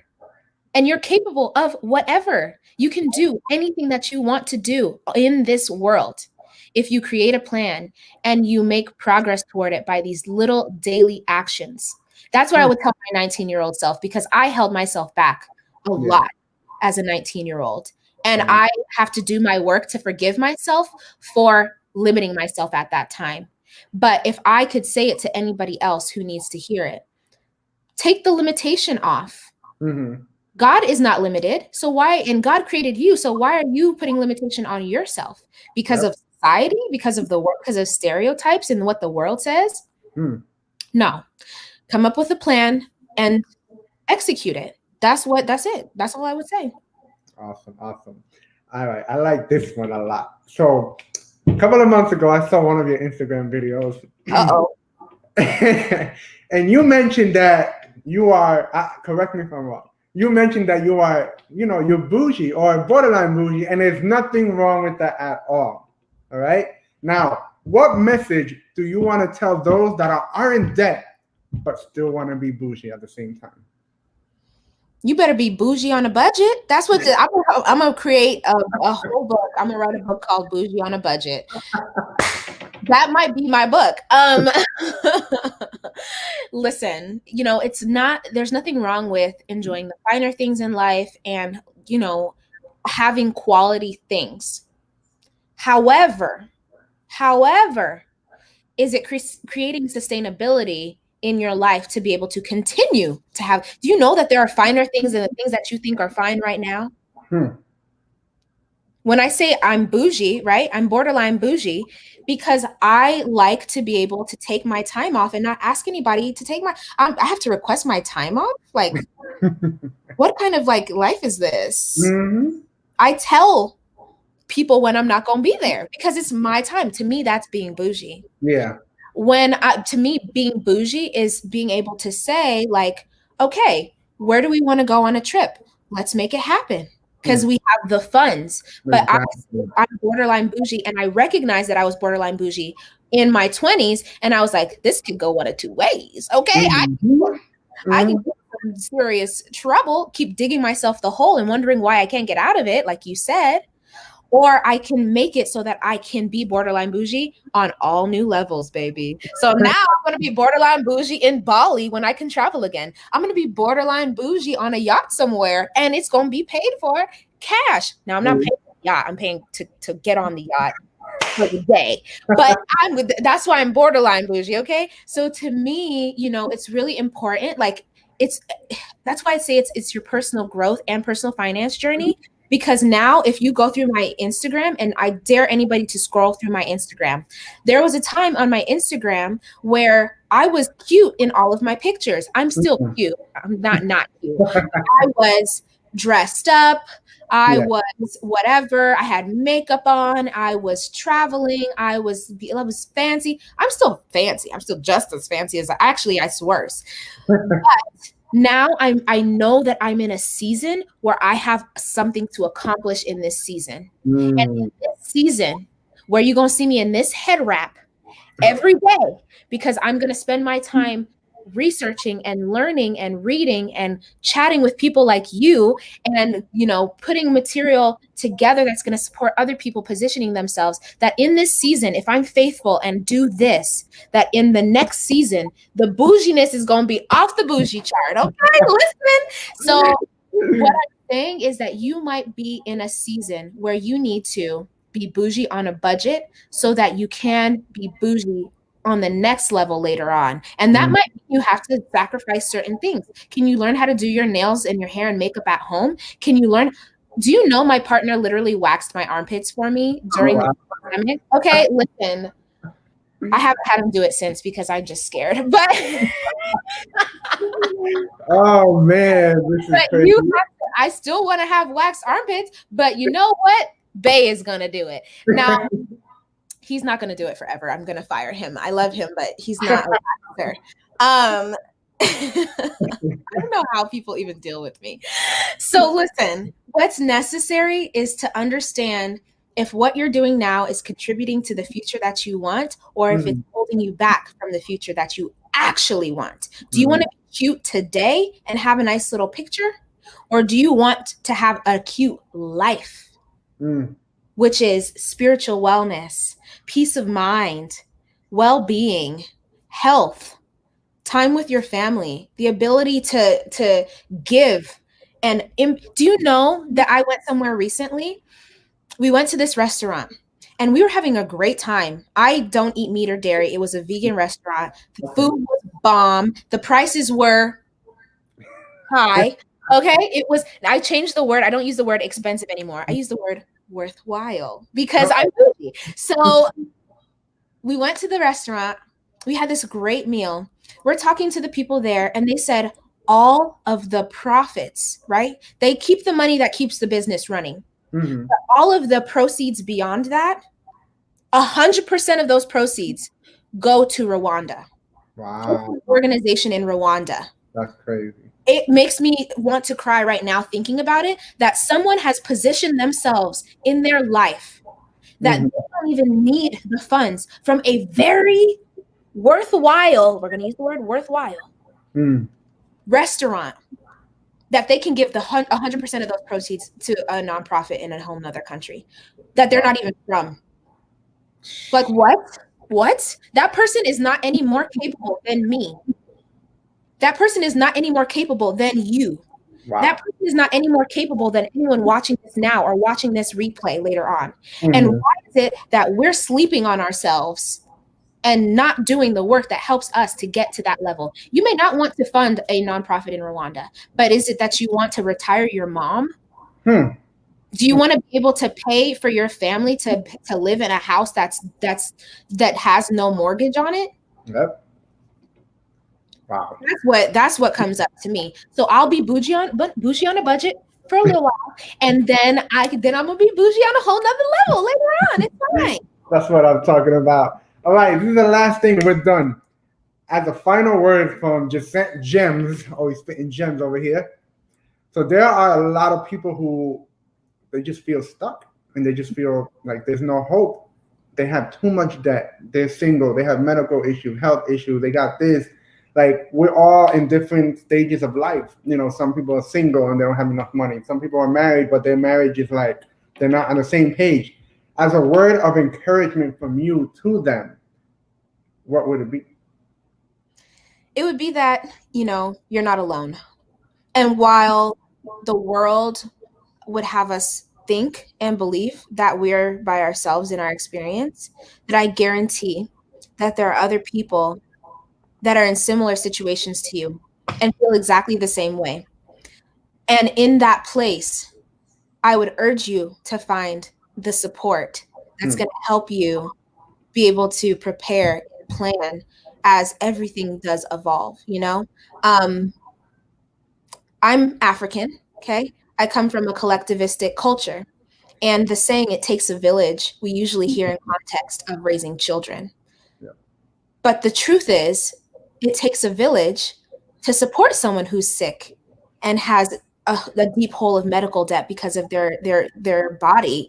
And you're capable of whatever. You can do anything that you want to do in this world if you create a plan and you make progress toward it by these little daily actions. That's what I would tell my 19-year-old self, because I held myself back a lot as a 19-year-old. And I have to do my work to forgive myself for limiting myself at that time. But if I could say it to anybody else who needs to hear it, take the limitation off. God is not limited. So why? And God created you. So why are you putting limitation on yourself? Because of society, because of the work, because of stereotypes and what the world says? No. Come up with a plan and execute it. That's it. That's all I would say.
Awesome. All right. I like this one a lot. So a couple of months ago, I saw one of your Instagram videos. And you mentioned that you are, correct me if I'm wrong, you mentioned that you are, you're bougie or borderline bougie, and there's nothing wrong with that at all. All right. Now, what message do you want to tell those that are in debt but still want to be bougie at the same time?
You better be bougie on a budget. That's what I'm gonna create a whole book. I'm gonna write a book called Bougie on a Budget. That might be my book. Listen, there's nothing wrong with enjoying the finer things in life and, having quality things. However, is it creating sustainability in your life to be able to continue to have? Do you know that there are finer things than the things that you think are fine right now? When I say I'm bougie, right? I'm borderline bougie because I like to be able to take my time off and not ask anybody to take I have to request my time off. Like, what kind of like life is this?
Mm-hmm.
I tell people when I'm not going to be there because it's my time. To me, that's being bougie.
Yeah.
To me, being bougie is being able to say like, okay, where do we want to go on a trip? Let's make it happen because we have the funds. But
Exactly.
I'm borderline bougie, and I recognize that I was borderline bougie in my 20s, and I was like, this could go one of two ways. Okay, I can get some serious trouble, keep digging myself the hole and wondering why I can't get out of it, like you said. Or I can make it so that I can be borderline bougie on all new levels, baby. So now I'm going to be borderline bougie in Bali when I can travel again. I'm going to be borderline bougie on a yacht somewhere, and it's going to be paid for cash. Now, I'm not paying for the yacht. I'm paying to get on the yacht for the day. But that's why I'm borderline bougie, okay? So to me, it's really important. Like, that's why I say it's your personal growth and personal finance journey. Because now if you go through my Instagram, and I dare anybody to scroll through my Instagram, there was a time on my Instagram where I was cute in all of my pictures. I'm still cute. I'm not cute. I was dressed up. I was whatever. I had makeup on. I was traveling. I was fancy. I'm still fancy. I'm still just as fancy as i's worse. But now I know that I'm in a season where I have something to accomplish in this season. And in this season, where you're going to see me in this head wrap every day, because I'm going to spend my time researching and learning and reading and chatting with people like you, and putting material together that's going to support other people positioning themselves, that in this season, if I'm faithful and do this, that in the next season the bouginess is going to be off the bougie chart. Okay, listen. So what I'm saying is that you might be in a season where you need to be bougie on a budget so that you can be bougie on the next level later on. And that might mean you have to sacrifice certain things. Can you learn how to do your nails and your hair and makeup at home? Can you learn? Do you know my partner literally waxed my armpits for me during the pandemic? Okay, listen. I haven't had him do it since because I'm just scared. But
oh man, this is crazy.
I still want to have waxed armpits, but you know what? Bay is gonna do it. Now, he's not gonna do it forever. I'm gonna fire him. I love him, but he's not a waxer. I don't know how people even deal with me. So listen, what's necessary is to understand if what you're doing now is contributing to the future that you want, or if it's holding you back from the future that you actually want. Do you want to be cute today and have a nice little picture? Or do you want to have a cute life, which is spiritual wellness, peace of mind, well-being, health, time with your family, the ability to give? And do you know that I went somewhere recently? We went to this restaurant and we were having a great time. I don't eat meat or dairy. It was a vegan restaurant. The food was bomb. The prices were high. Okay. I changed the word. I don't use the word expensive anymore. I use the word worthwhile because I'm bougie. So we went to the restaurant. We had this great meal. We're talking to the people there, and they said all of the profits, right? They keep the money that keeps the business running. But all of the proceeds beyond that, 100% of those proceeds go to Rwanda.
Wow.
Organization in Rwanda.
That's crazy.
It makes me want to cry right now thinking about it, that someone has positioned themselves in their life that they don't even need the funds from a very worthwhile, we're going to use the word worthwhile, restaurant, that they can give the 100% of those proceeds to a nonprofit in a whole nother country that they're not even from. Like, what? That person is not any more capable than me. That person is not any more capable than you.
Wow.
That person is not any more capable than anyone watching this now or watching this replay later on. And
Mhm.
why is it that we're sleeping on ourselves and not doing the work that helps us to get to that level? You may not want to fund a nonprofit in Rwanda, but is it that you want to retire your mom?
Hmm.
Do you want to be able to pay for your family to live in a house that has no mortgage on it?
Yep. Wow.
That's what comes up to me. So I'll be bougie on a budget for a little while, and then I'm gonna be bougie on a whole nother level later on. It's fine.
That's what I'm talking about. All right, this is the last thing. We're done. As a final word from Jacent Gems, always spitting gems over here. So there are a lot of people who they just feel stuck and they just feel like there's no hope. They have too much debt. They're single. They have medical issues, health issues. They got this. Like we're all in different stages of life. You know, some people are single and they don't have enough money. Some people are married, but their marriage is like they're not on the same page. As a word of encouragement from you to them, what would it be?
It would be that, you're not alone. And while the world would have us think and believe that we're by ourselves in our experience, that I guarantee that there are other people that are in similar situations to you and feel exactly the same way. And in that place, I would urge you to find the support that's going to help you be able to prepare and plan as everything does evolve, Um, I'm African, okay? I come from a collectivistic culture. And the saying, it takes a village, we usually hear in context of raising children.
Yeah.
But the truth is, it takes a village to support someone who's sick and has a deep hole of medical debt because of their body,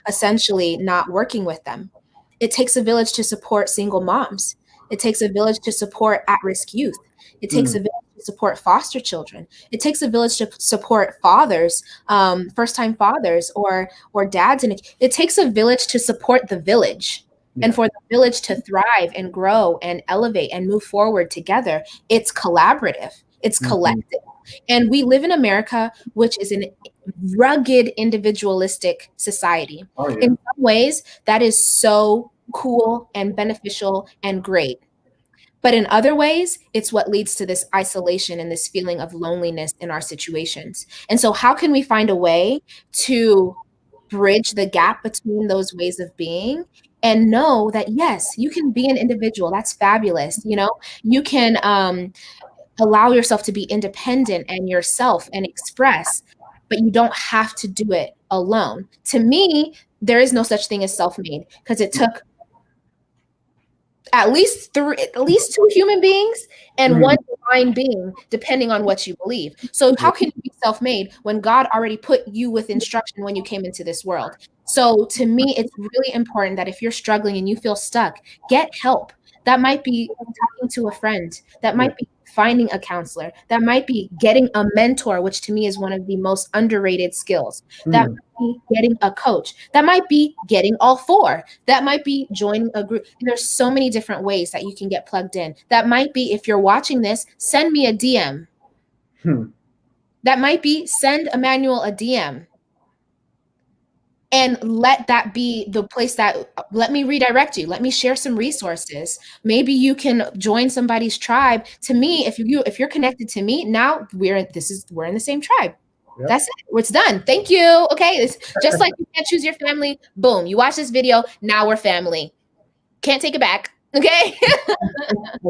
essentially not working with them. It takes a village to support single moms. It takes a village to support at-risk youth. It takes a village to support foster children. It takes a village to support fathers, first-time fathers or dads, and it takes a village to support the village. And for the village to thrive and grow and elevate and move forward together, it's collaborative, it's collective. And we live in America, which is an rugged, individualistic society.
Oh yeah.
In some ways, that is so cool and beneficial and great. But in other ways, it's what leads to this isolation and this feeling of loneliness in our situations. And so, how can we find a way to bridge the gap between those ways of being and know that, yes, you can be an individual? That's fabulous. You can allow yourself to be independent and yourself and express, but you don't have to do it alone. To me, there is no such thing as self-made because it took at least two human beings and one divine being, depending on what you believe. So how can you be self-made when God already put you with instruction when you came into this world? So to me, it's really important that if you're struggling and you feel stuck, get help. That might be talking to a friend. That might be finding a counselor. That might be getting a mentor, which to me is one of the most underrated skills. That might be getting a coach. That might be getting all four. That might be joining a group. There's so many different ways that you can get plugged in. That might be, if you're watching this, send me a DM. That might be send Emmanuel a DM. And let that be the place that, let me redirect you. Let me share some resources. Maybe you can join somebody's tribe. To me, if you're connected to me, now we're in the same tribe. Yep. That's it. It's done. Thank you. Okay. It's just like you can't choose your family. Boom. You watch this video. Now we're family. Can't take it back. Okay.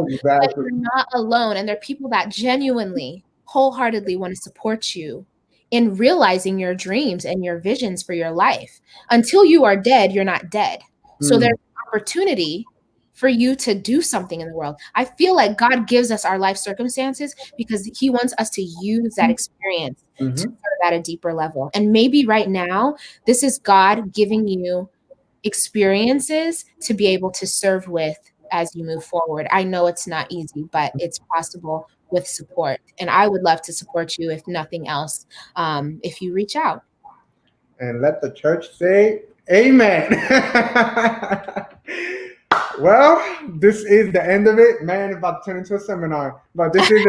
Exactly.
But you're not alone. And there are people that genuinely, wholeheartedly want to support you in realizing your dreams and your visions for your life. Until you are dead, you're not dead. So there's an opportunity for you to do something in the world. I feel like God gives us our life circumstances because he wants us to use that experience to serve at a deeper level. And maybe right now, this is God giving you experiences to be able to serve with as you move forward. I know it's not easy, but it's possible with support. And I would love to support you, if nothing else, if you reach out.
And let the church say amen. Well, this is the end of it. Man, it's about to turn into a seminar. But this is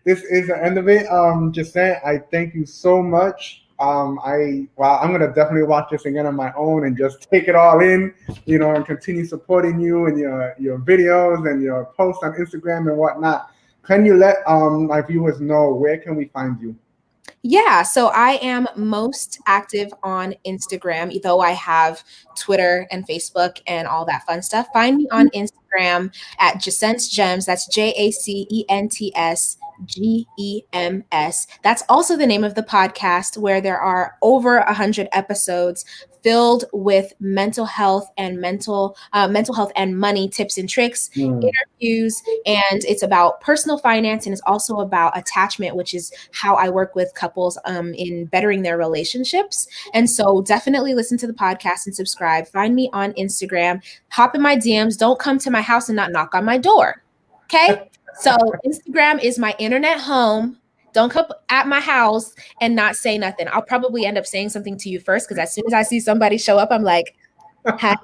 this is the end of it. Jacent, I thank you so much. I'm gonna definitely watch this again on my own and just take it all in, and continue supporting you and your videos and your posts on Instagram and whatnot. Can you let my viewers know where can we find you?
Yeah, so I am most active on Instagram, though I have Twitter and Facebook and all that fun stuff. Find me on Instagram at Jacent Gems. That's JACENTS GEMS. That's also the name of the podcast, where there are over 100 episodes filled with mental health and money tips and tricks,
Hmm.
interviews, and it's about personal finance, and it's also about attachment, which is how I work with couples in bettering their relationships. And so definitely listen to the podcast and subscribe. Find me on Instagram, hop in my DMs. Don't come to my house and not knock on my door. Okay. So Instagram is my internet home. Don't come at my house and not say nothing. I'll probably end up saying something to you first, because as soon as I see somebody show up, I'm like, hi.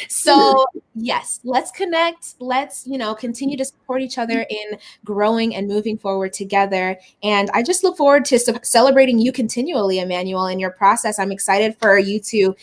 So yes, let's connect. Let's, continue to support each other in growing and moving forward together. And I just look forward to celebrating you continually, Emmanuel, in your process. I'm excited for you to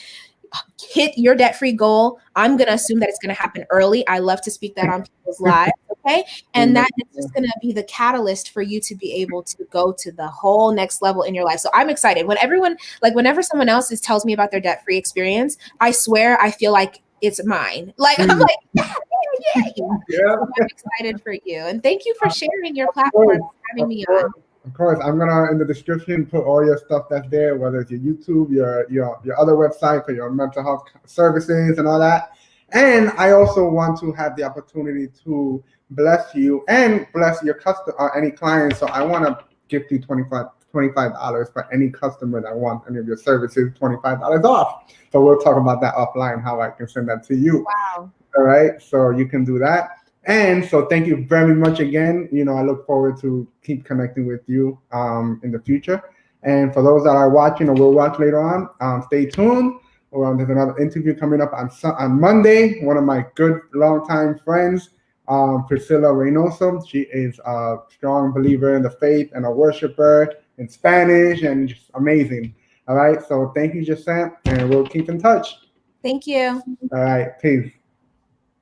hit your debt-free goal. I'm going to assume that it's going to happen early. I love to speak that on people's lives. Okay. And that is just going to be the catalyst for you to be able to go to the whole next level in your life. So I'm excited. Whenever someone else tells me about their debt-free experience, I swear I feel like it's mine. Like, I'm like, yeah. So I'm excited for you. And thank you for sharing your platform and having me on.
Of course, I'm gonna in the description put all your stuff that's there, whether it's your YouTube, your other website for your mental health services and all that. And I also want to have the opportunity to bless you and bless your customer or any client. So I want to gift you $25 for any customer that wants any of your services, $25 off. So we'll talk about that offline, how I can send that to you.
Wow.
All right, so you can do that. And so thank you very much again. I look forward to keep connecting with you in the future. And for those that are watching or will watch later on, stay tuned. There's another interview coming up on Monday. One of my good longtime friends, Priscilla Reynoso. She is a strong believer in the faith and a worshiper in Spanish and just amazing. All right, so thank you, Jacent, and we'll keep in touch.
Thank you.
All right, peace.